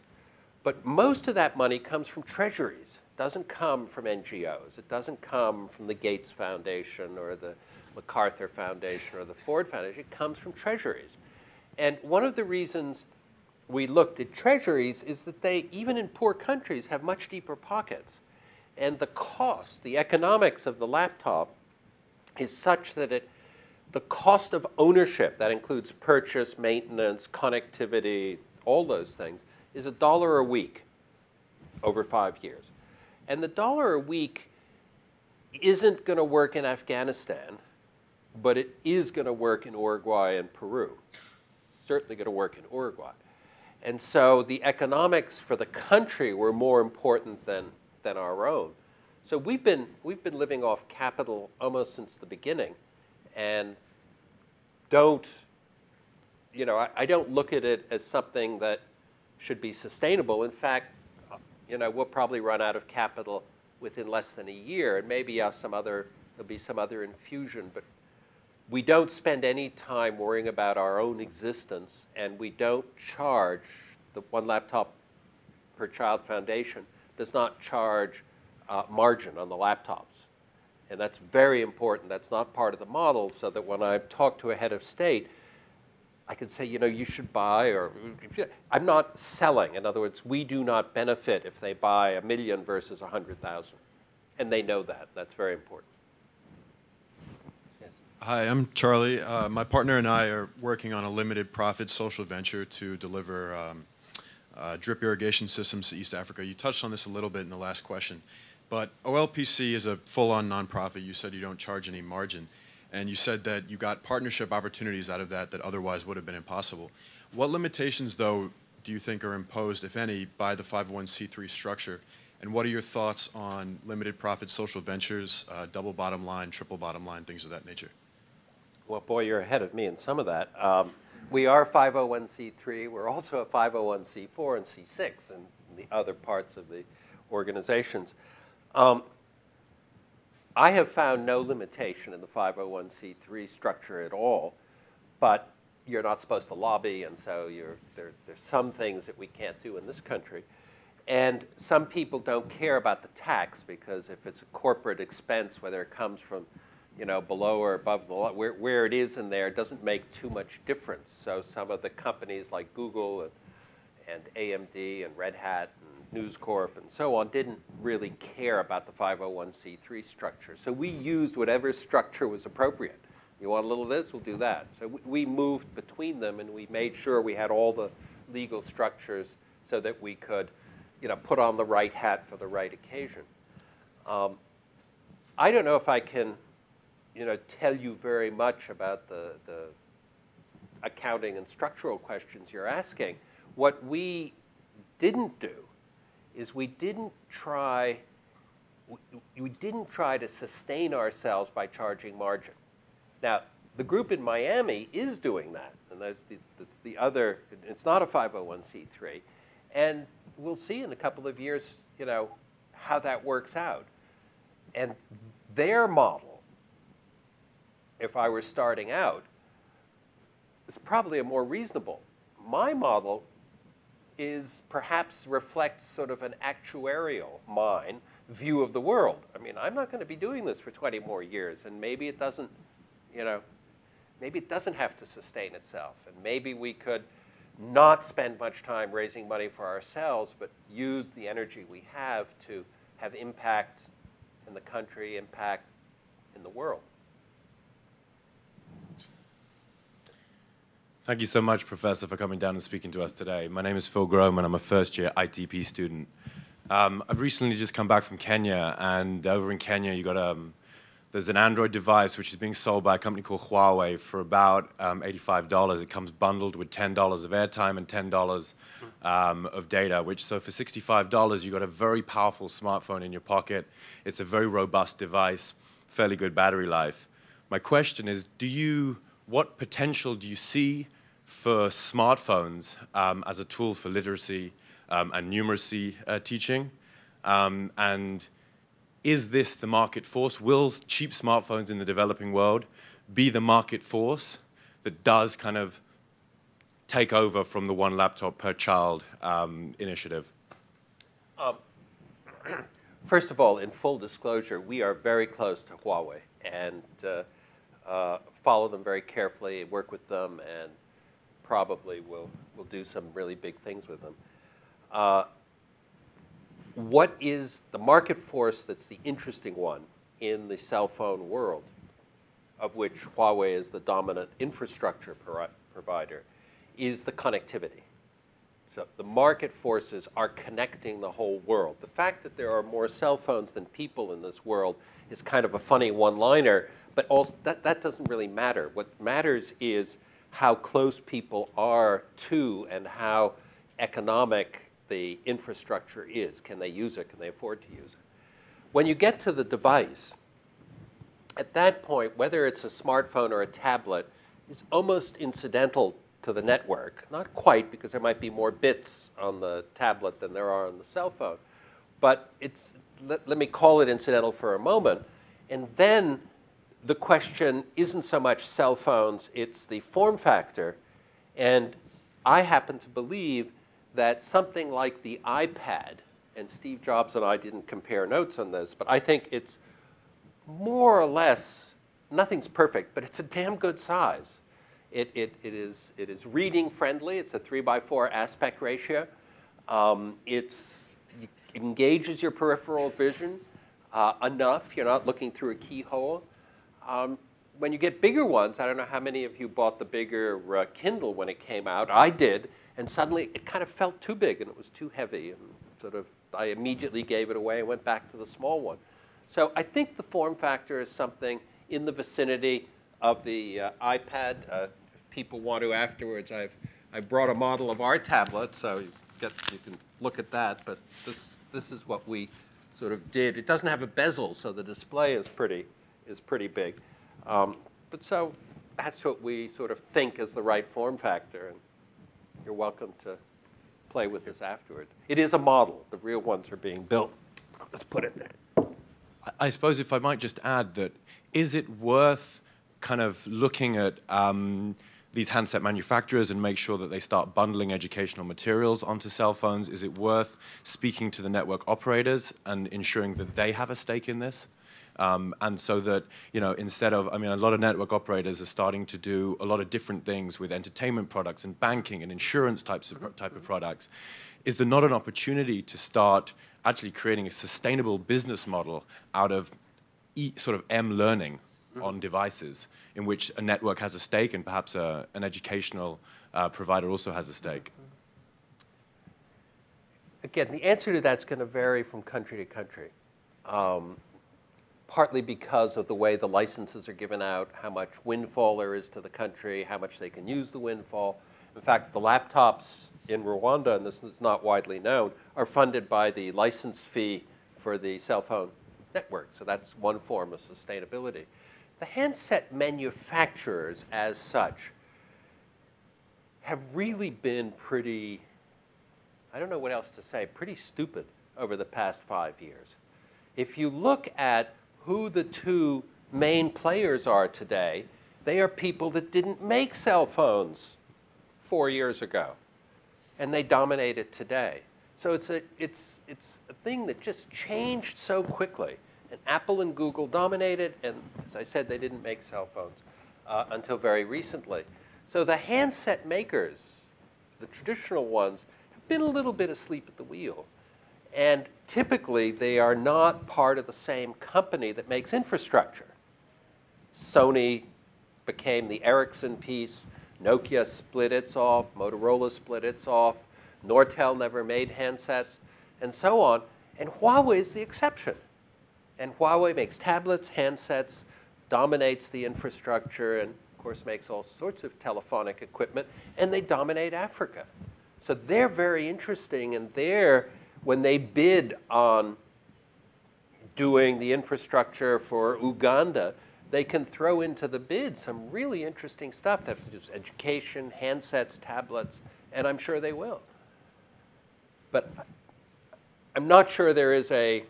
But most of that money comes from treasuries. It doesn't come from NGOs. It doesn't come from the Gates Foundation or the MacArthur Foundation or the Ford Foundation. It comes from treasuries. And one of the reasons we looked at treasuries is that they, even in poor countries, have much deeper pockets. And the cost, the economics of the laptop is such that the cost of ownership, that includes purchase, maintenance, connectivity, all those things, is $1 a week over 5 years. And the $1 a week isn't going to work in Afghanistan, but it is going to work in Uruguay and Peru. Certainly going to work in Uruguay. And so the economics for the country were more important than our own. So we've been living off capital almost since the beginning, and I don't look at it as something that should be sustainable. In fact, we'll probably run out of capital within less than a year, and maybe there'll be some other infusion, but we don't spend any time worrying about our own existence, and we don't charge, the One Laptop Per Child Foundation does not charge margin on the laptops. And that's very important. That's not part of the model, so that when I talk to a head of state, I can say, you should buy, or I'm not selling. In other words, we do not benefit if they buy 1 million versus 100,000. And they know that. That's very important.
Hi, I'm Charlie. My partner and I are working on a limited profit social venture to deliver drip irrigation systems to East Africa. You touched on this a little bit in the last question, but OLPC is a full-on nonprofit. You said you don't charge any margin, and you said that you got partnership opportunities out of that that otherwise would have been impossible. What limitations, though, do you think are imposed, if any, by the 501c3 structure? And what are your thoughts on limited profit social ventures, double bottom line, triple bottom line, things of that nature?
Well, boy, you're ahead of me in some of that. We are 501c3. We're also a 501c4 and C6 and the other parts of the organizations. I have found no limitation in the 501c3 structure at all, but you're not supposed to lobby, and so there's some things that we can't do in this country. And some people don't care about the tax because if it's a corporate expense, whether it comes from below or above the law, where it is in there, it doesn't make too much difference. So some of the companies like Google and AMD and Red Hat and News Corp and so on didn't really care about the 501c3 structure. So we used whatever structure was appropriate. You want a little of this, we'll do that. So we moved between them, and we made sure we had all the legal structures so that we could put on the right hat for the right occasion. I don't know if I can tell you very much about the accounting and structural questions you're asking. What we didn't do is we didn't try to sustain ourselves by charging margin. Now, the group in Miami is doing that, and that's the other. It's not a 501c3, and we'll see in a couple of years, how that works out. And their model, if I were starting out, is probably a more reasonable. My model perhaps reflects sort of an actuarial mind view of the world. I mean, I'm not going to be doing this for 20 more years, and maybe it doesn't, maybe it doesn't have to sustain itself, and maybe we could not spend much time raising money for ourselves, but use the energy we have to have impact in the country, impact in the world.
Thank you so much, Professor, for coming down and speaking to us today. My name is Phil Grome, and I'm a first-year ITP student. I've recently just come back from Kenya, and over in Kenya, there's an Android device which is being sold by a company called Huawei for about $85. It comes bundled with $10 of airtime and $10 of data, so for $65, you've got a very powerful smartphone in your pocket. It's a very robust device, fairly good battery life. My question is, what potential do you see for smartphones as a tool for literacy and numeracy teaching? And is this the market force? Will cheap smartphones in the developing world be the market force that does kind of take over from the one laptop per child initiative?
First of all, in full disclosure, we are very close to Huawei and follow them very carefully, work with them, and probably will do some really big things with them. What is the market force that's the interesting one in the cell phone world, of which Huawei is the dominant infrastructure provider, is the connectivity. So the market forces are connecting the whole world. The fact that there are more cell phones than people in this world is kind of a funny one-liner, but also that doesn't really matter. What matters is how close people are to and how economic the infrastructure is. Can they use it? Can they afford to use it? When you get to the device, at that point, whether it's a smartphone or a tablet, is almost incidental to the network. Not quite, because there might be more bits on the tablet than there are on the cell phone. But let me call it incidental for a moment. And then the question isn't so much cell phones, it's the form factor. And I happen to believe that something like the iPad, and Steve Jobs and I didn't compare notes on this, but I think it's more or less, nothing's perfect, but it's a damn good size. It is reading friendly. It's a 3:4 aspect ratio. It engages your peripheral vision enough. You're not looking through a keyhole. when you get bigger ones, I don't know how many of you bought the bigger Kindle when it came out. I did, and suddenly it kind of felt too big and it was too heavy, and sort of I immediately gave it away and went back to the small one. So I think the form factor is something in the vicinity of the iPad. If people want to afterwards, I brought a model of our tablet, so you can look at that. But this is what we sort of did. It doesn't have a bezel, so the display is pretty big. But so that's what we sort of think is the right form factor, and you're welcome to play with this afterward. It is a model. The real ones are being built. Let's put it there.
I suppose if I might just add that, is it worth kind of looking at these handset manufacturers and make sure that they start bundling educational materials onto cell phones? Is it worth speaking to the network operators and ensuring that they have a stake in this? And so that, instead of, a lot of network operators are starting to do a lot of different things with entertainment products and banking and insurance type of products. Is there not an opportunity to start actually creating a sustainable business model out of sort of M-learning on devices, in which a network has a stake and perhaps an educational provider also has a stake?
Again, the answer to that's going to vary from country to country. Partly because of the way the licenses are given out, how much windfall there is to the country, how much they can use the windfall. In fact, the laptops in Rwanda, and this is not widely known, are funded by the license fee for the cell phone network. So that's one form of sustainability. The handset manufacturers, as such, have really been pretty, I don't know what else to say, pretty stupid over the past 5 years. If you look at who the two main players are today, they are people that didn't make cell phones 4 years ago, and they dominate it today. So it's a thing that just changed so quickly. And Apple and Google dominated, and as I said, they didn't make cell phones until very recently. So the handset makers, the traditional ones, have been a little bit asleep at the wheel. And typically, they are not part of the same company that makes infrastructure. Sony became the Ericsson piece. Nokia split its off. Motorola split its off. Nortel never made handsets, and so on. And Huawei is the exception. And Huawei makes tablets, handsets, dominates the infrastructure, and of course makes all sorts of telephonic equipment, and they dominate Africa. So they're very interesting, and when they bid on doing the infrastructure for Uganda, they can throw into the bid some really interesting stuff that has to do with education, handsets, tablets, and I'm sure they will. But I'm not sure there is an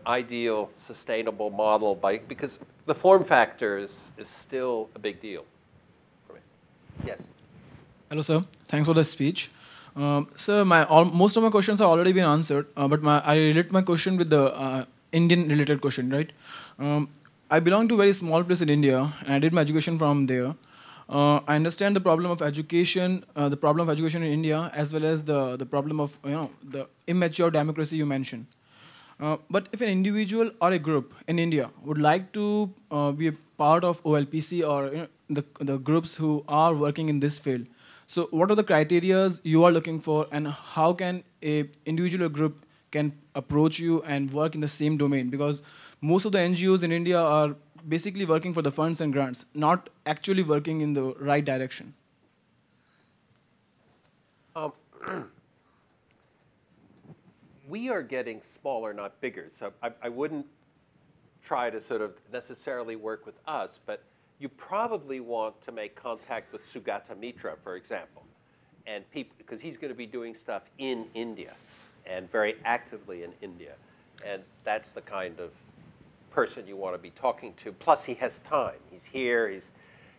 ideal, sustainable model because the form factor is still a big deal for me. Yes?
Hello, sir. Thanks for the speech. Sir, most of my questions have already been answered, but I relate my question with the Indian-related question, right? I belong to a very small place in India, and I did my education from there. I understand the problem of education, in India, as well as the problem of the immature democracy you mentioned. But if an individual or a group in India would like to be a part of OLPC or the groups who are working in this field, so what are the criteria you are looking for, and how can an individual or group can approach you and work in the same domain? Because most of the NGOs in India are basically working for the funds and grants, not actually working in the right direction.
We are getting smaller, not bigger. So I wouldn't try to sort of necessarily work with us, but you probably want to make contact with Sugata Mitra, for example, and because he's going to be doing stuff in India and very actively in India. And that's the kind of person you want to be talking to. Plus, he has time. He's here.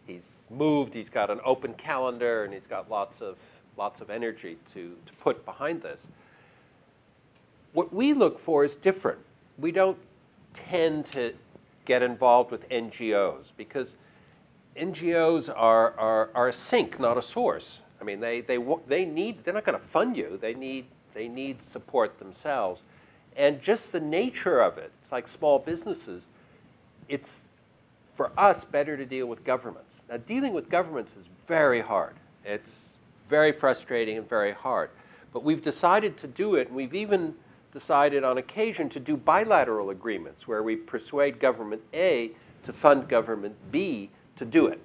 He's moved. He's got an open calendar, and he's got lots of energy to put behind this. What we look for is different. We don't tend to get involved with NGOs because NGOs are a sink, not a source. I mean, they're not going to fund you. They need support themselves. And just the nature of it, it's like small businesses. It's for us, better to deal with governments. Now, dealing with governments is very hard. It's very frustrating and very hard. But we've decided to do it, and we've even decided on occasion to do bilateral agreements where we persuade government A to fund government B to do it.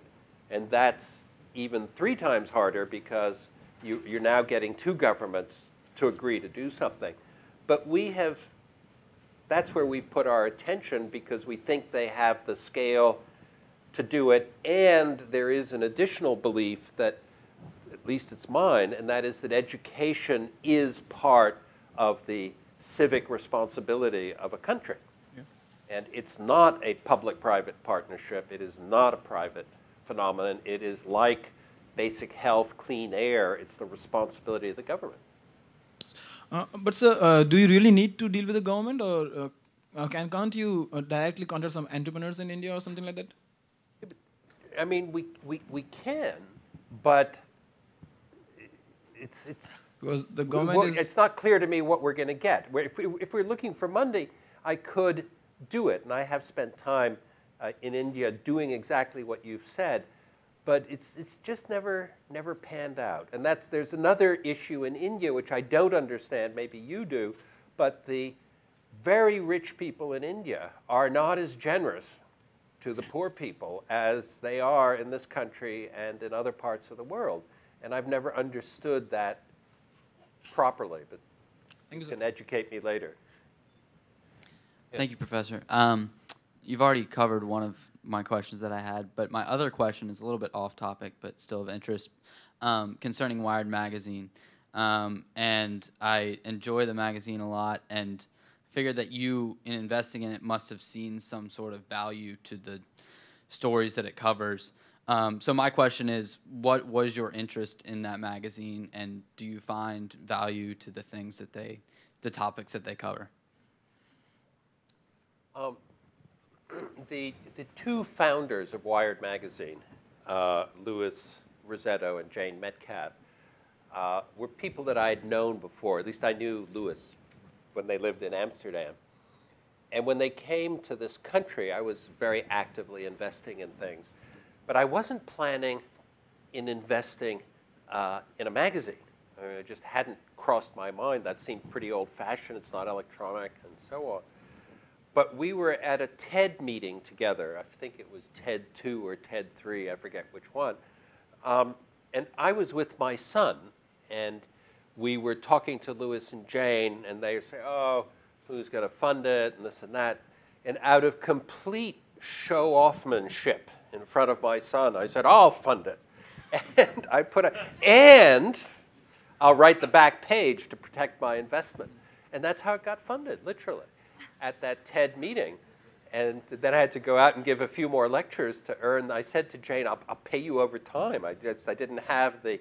And that's even 3 times harder because you're now getting 2 governments to agree to do something. But that's where we've put our attention because we think they have the scale to do it, and there is an additional belief that, at least it's mine, and that is that education is part of the civic responsibility of a country. Yeah. And it's not a public-private partnership. It is not a private phenomenon. It is like basic health, clean air. It's the responsibility of the government.
But sir, do you really need to deal with the government, or can't you directly contact some entrepreneurs in India or something like that?
I mean, we can, but it's
because the government
it's not clear to me what we're going to get. If we're looking for Monday, I could do it, and I have spent time in India doing exactly what you've said, but it's just never panned out. And there's another issue in India which I don't understand. Maybe you do, but the very rich people in India are not as generous to the poor people as they are in this country and in other parts of the world. And I've never understood that properly, but you can educate me later. Yes.
Thank you, Professor. You've already covered one of my questions that I had, but my other question is a little bit off topic, but still of interest, concerning Wired magazine. And I enjoy the magazine a lot, and figured that you, in investing in it, must have seen some sort of value to the stories that it covers. So my question is, what was your interest in that magazine, and do you find value to the things that the topics that they cover?
The 2 founders of Wired magazine, Louis Rossetto and Jane Metcalf, were people that I had known before. At least I knew Louis when they lived in Amsterdam. And when they came to this country, I was very actively investing in things. But I wasn't planning in investing in a magazine. I mean, it just hadn't crossed my mind. That seemed pretty old-fashioned. It's not electronic and so on. But we were at a TED meeting together. I think it was TED 2 or TED 3. I forget which one. And I was with my son, and we were talking to Louis and Jane, and they say, oh, who's going to fund it, and this and that. And out of complete show-offmanship in front of my son, I said, I'll fund it. And I and I'll write the back page to protect my investment. And that's how it got funded, literally, at that TED meeting. And then I had to go out and give a few more lectures to earn. I said to Jane, I'll pay you over time. I didn't have the,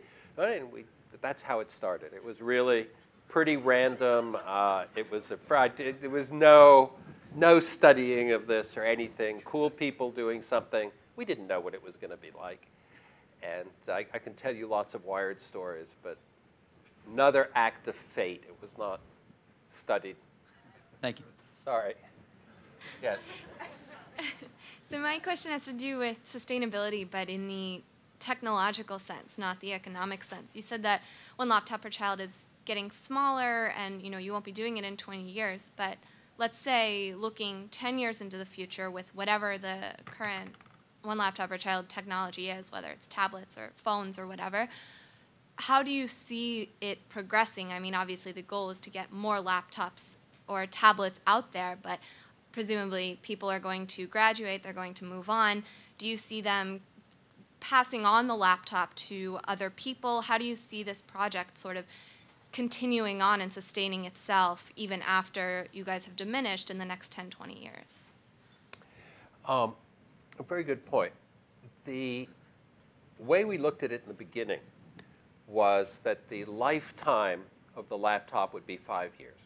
that's how it started. It was really pretty random. There was no studying of this or anything. Cool people doing something. We didn't know what it was going to be like. And I can tell you lots of Wired stories, but another act of fate. It was not studied.
Thank you.
Sorry. Yes.
So my question has to do with sustainability, but in the technological sense, not the economic sense. You said that 1 laptop per child is getting smaller, and you won't be doing it in 20 years. But let's say looking 10 years into the future with whatever the current 1 laptop per child technology is, whether it's tablets or phones or whatever, how do you see it progressing? I mean, obviously the goal is to get more laptops or tablets out there, but presumably people are going to graduate, they're going to move on. Do you see them passing on the laptop to other people? How do you see this project sort of continuing on and sustaining itself even after you guys have diminished in the next 10, 20 years?
A very good point. The way we looked at it in the beginning was that the lifetime of the laptop would be 5 years,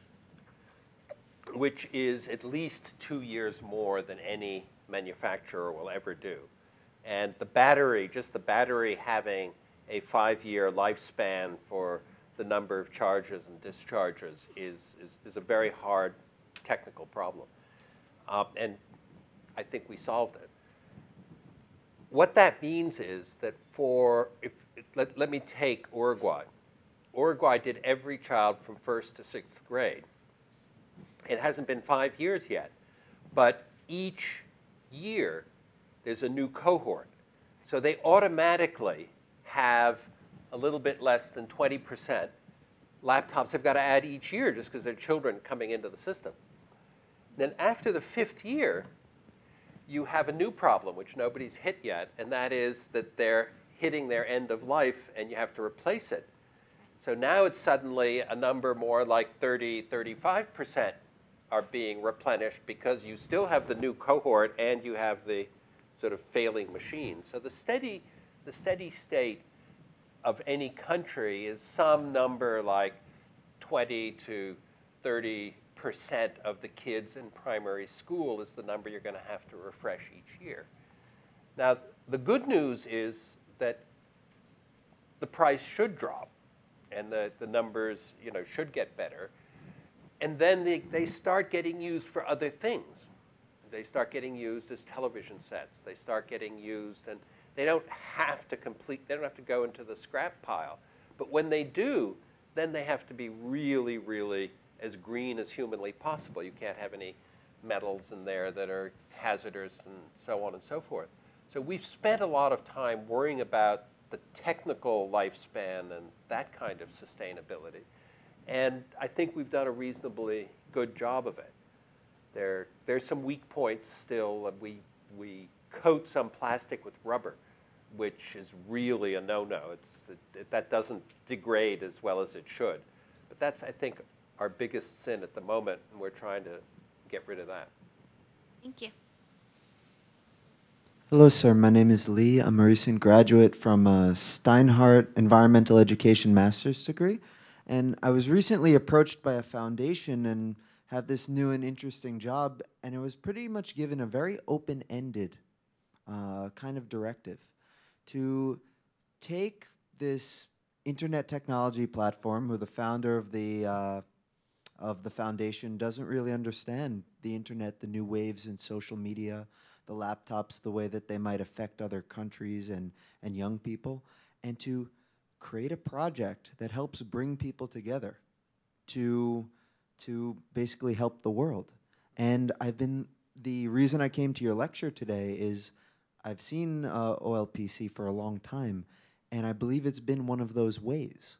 which is at least 2 years more than any manufacturer will ever do. And the battery, just the battery having a 5-year lifespan for the number of charges and discharges is a very hard technical problem. And I think we solved it. what that means is that let me take Uruguay. Uruguay did every child from 1st to 6th grade. It hasn't been 5 years yet, but each year there's a new cohort. So they automatically have a little bit less than 20% laptops they've got to add each year just because they're children coming into the system. Then after the 5th year, you have a new problem, which nobody's hit yet, and that is that they're hitting their end of life and you have to replace it. So now it's suddenly a number more like 30, 35% are being replenished because you still have the new cohort and you have the sort of failing machine. So the steady state of any country is some number like 20 to 30% of the kids in primary school is the number you're going to have to refresh each year. Now, the good news is that the price should drop and the numbers, should get better. And then they start getting used for other things. They start getting used as television sets. They start getting used, and they don't have to go into the scrap pile. But when they do, then they have to be really, really as green as humanly possible. You can't have any metals in there that are hazardous and so on and so forth. So we've spent a lot of time worrying about the technical lifespan and that kind of sustainability. And I think we've done a reasonably good job of it. There's some weak points still. We coat some plastic with rubber, which is really a no-no. That doesn't degrade as well as it should. But that's, I think, our biggest sin at the moment, and we're trying to get rid of that.
Thank you.
Hello, sir. My name is Lee. I'm a recent graduate from Steinhardt Environmental Education Master's degree. And I was recently approached by a foundation and had this new and interesting job, and it was pretty much given a very open-ended kind of directive to take this internet technology platform, who the founder of the foundation doesn't really understand the internet, the new waves in social media, the laptops, the way that they might affect other countries and young people, and to create a project that helps bring people together to basically help the world. And the reason I came to your lecture today is I've seen OLPC for a long time, and I believe it's been one of those ways.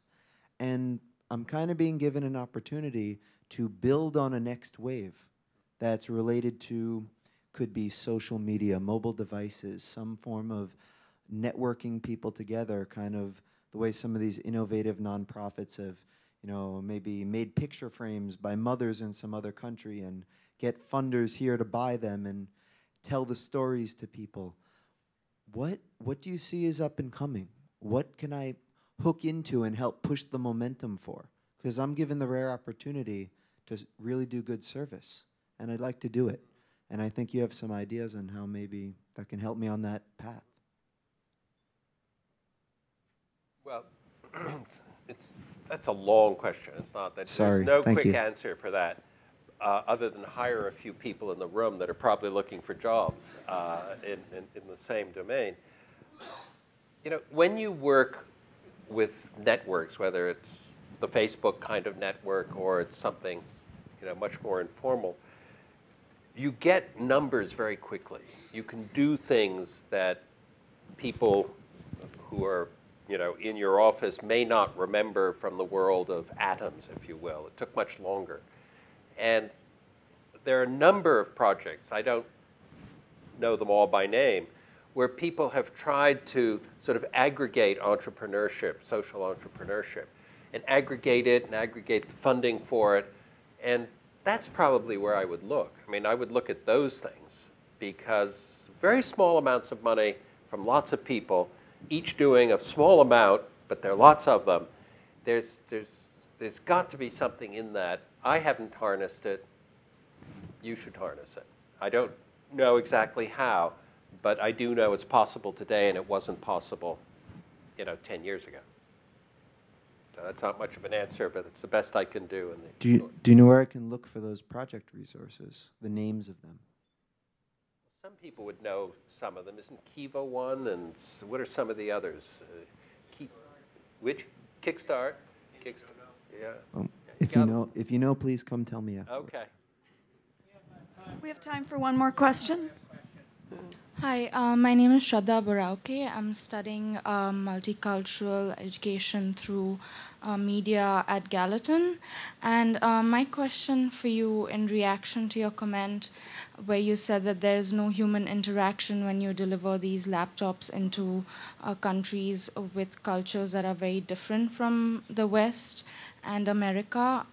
And I'm kind of being given an opportunity to build on a next wave that's related to, could be social media, mobile devices, some form of networking people together, kind of the way some of these innovative nonprofits have, maybe made picture frames by mothers in some other country and get funders here to buy them and tell the stories to people. What do you see is up and coming? What can I hook into and help push the momentum for? Because I'm given the rare opportunity to really do good service, and I'd like to do it. And I think you have some ideas on how maybe that can help me on that path.
Well, that's a long question. It's not that.
Sorry.
There's no
Thank
quick
you.
answer for that, other than hire a few people in the room that are probably looking for jobs in the same domain. When you work with networks, whether it's the Facebook kind of network or it's something, much more informal, you get numbers very quickly. You can do things that people who are in your office may not remember from the world of atoms, if you will. It took much longer. And there are a number of projects, I don't know them all by name, where people have tried to sort of aggregate entrepreneurship, social entrepreneurship, and aggregate it and aggregate the funding for it. And that's probably where I would look. I mean, I would look at those things because very small amounts of money from lots of people, each doing a small amount, but there are lots of them. There's got to be something in that. I haven't harnessed it. You should harness it. I don't know exactly how, but I do know it's possible today, and it wasn't possible, 10 years ago. So that's not much of an answer, but it's the best I can do.
Do you know where I can look for those project resources, the names of them?
some people would know some of them. Isn't Kiva one? And what are some of the others? Which? Kickstart? Kickstart. Yeah.
If you know, please come tell me after.
Okay.
We have time for one more question.
Hi, my name is Shraddha Borauke. I'm studying multicultural education through media at Gallatin. And my question for you in reaction to your comment where you said that there's no human interaction when you deliver these laptops into countries with cultures that are very different from the West and America.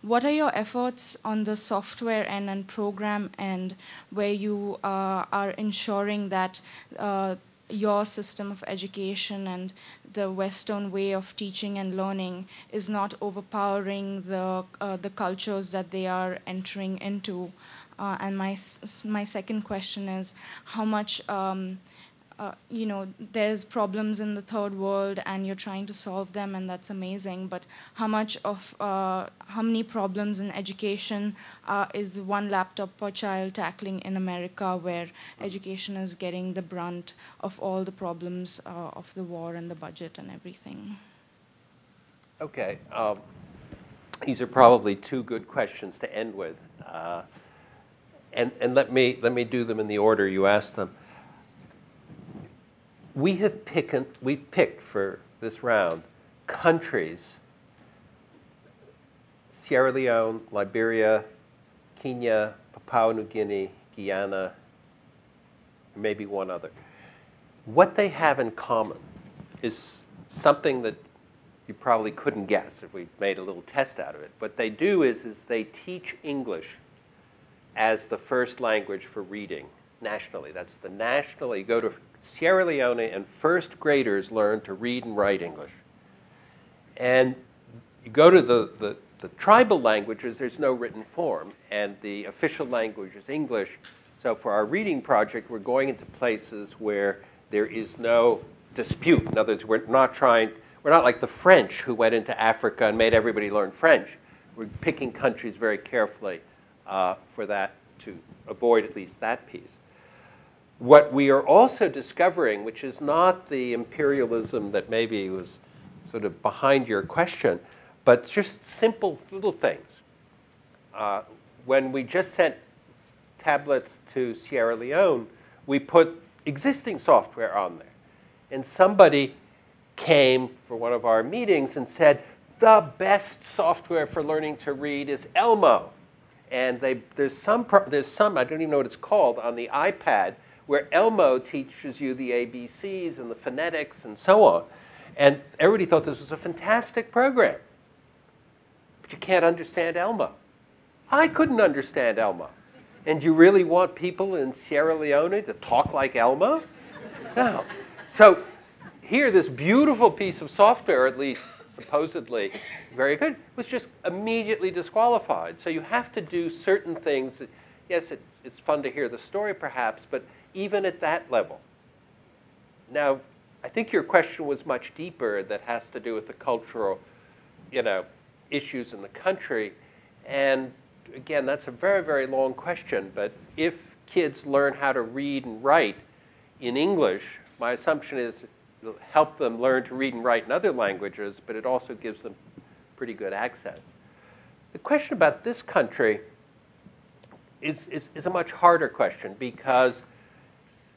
What are your efforts on the software end and program end where you are ensuring that your system of education and the Western way of teaching and learning is not overpowering the cultures that they are entering into? And my second question is how much there's problems in the third world and you're trying to solve them, and that's amazing, but how many problems in education is one laptop per child tackling in America, where education is getting the brunt of all the problems of the war and the budget and everything?
Okay. These are probably two good questions to end with. And let me do them in the order you asked them. We've picked for this round countries: Sierra Leone, Liberia, Kenya, Papua New Guinea, Guyana, maybe one other. What they have in common is something that you probably couldn't guess if we made a little test out of it. What they do is they teach English as the first language for reading nationally. That's the national. You go to Sierra Leone and first graders learn to read and write English. And you go to the tribal languages, there's no written form, and the official language is English. So for our reading project, we're going into places where there is no dispute. In other words, we're not like the French who went into Africa and made everybody learn French. We're picking countries very carefully for that, to avoid at least that piece. What we are also discovering, which is not the imperialism that maybe was sort of behind your question, but just simple little things. When we just sent tablets to Sierra Leone, we put existing software on there. And somebody came for one of our meetings and said, the best software for learning to read is Elmo. And there's some, I don't even know what it's called, on the iPad, where Elmo teaches you the ABCs and the phonetics and so on. And everybody thought this was a fantastic program. But you can't understand Elmo. I couldn't understand Elmo. And you really want people in Sierra Leone to talk like Elmo? No. So here, this beautiful piece of software, at least supposedly very good, was just immediately disqualified. So you have to do certain things that, yes, it's fun to hear the story perhaps, but even at that level. Now, I think your question was much deeper, that has to do with the cultural, issues in the country. And again, that's a very, very long question. But if kids learn how to read and write in English, my assumption is it'll help them learn to read and write in other languages, but it also gives them pretty good access. The question about this country is a much harder question, because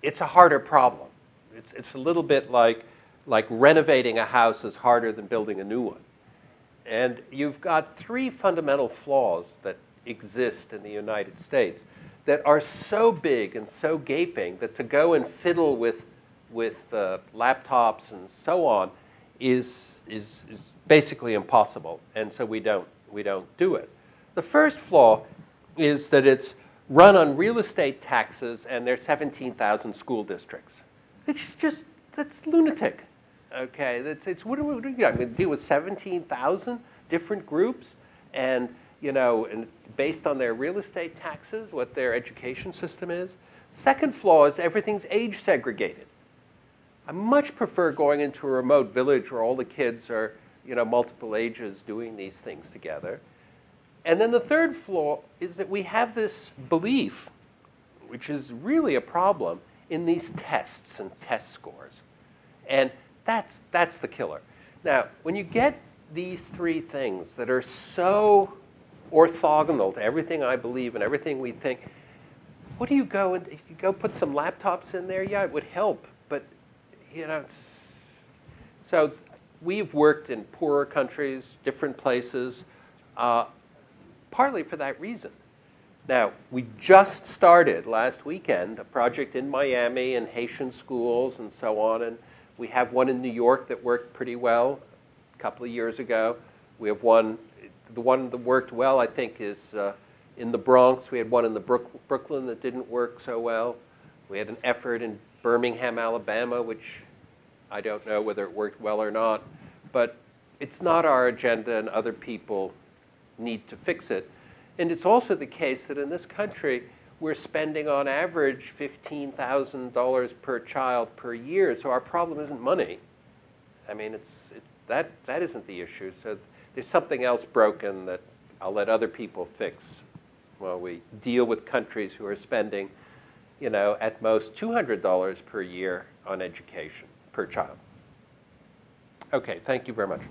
it's a harder problem. It's a little bit like renovating a house is harder than building a new one. And you've got three fundamental flaws that exist in the United States that are so big and so gaping that to go and fiddle with laptops and so on is basically impossible. And so we don't do it. The first flaw is that it's run on real estate taxes, and there's 17,000 school districts. It's just, that's lunatic. Okay, what are we doing? I'm going to deal with 17,000 different groups, and and based on their real estate taxes, what their education system is. Second flaw is everything's age segregated. I much prefer going into a remote village where all the kids are, multiple ages doing these things together. And then the third flaw is that we have this belief, which is really a problem in these tests and test scores. And that's the killer. Now, when you get these three things that are so orthogonal to everything I believe and everything we think, what do you go and you go put some laptops in there? Yeah, it would help, but you know. So we've worked in poorer countries, different places, partly for that reason. Now, we just started last weekend a project in Miami in Haitian schools and so on, and we have one in New York that worked pretty well a couple of years ago. We have one, the one that worked well, I think, is in the Bronx. We had one in the Brooklyn that didn't work so well. We had an effort in Birmingham, Alabama, which I don't know whether it worked well or not. But it's not our agenda, and other people need to fix it. And it's also the case that in this country, we're spending on average $15,000 per child per year. So our problem isn't money. I mean, that isn't the issue. So there's something else broken that I'll let other people fix while we deal with countries who are spending, you know, at most $200 per year on education per child. Okay, thank you very much.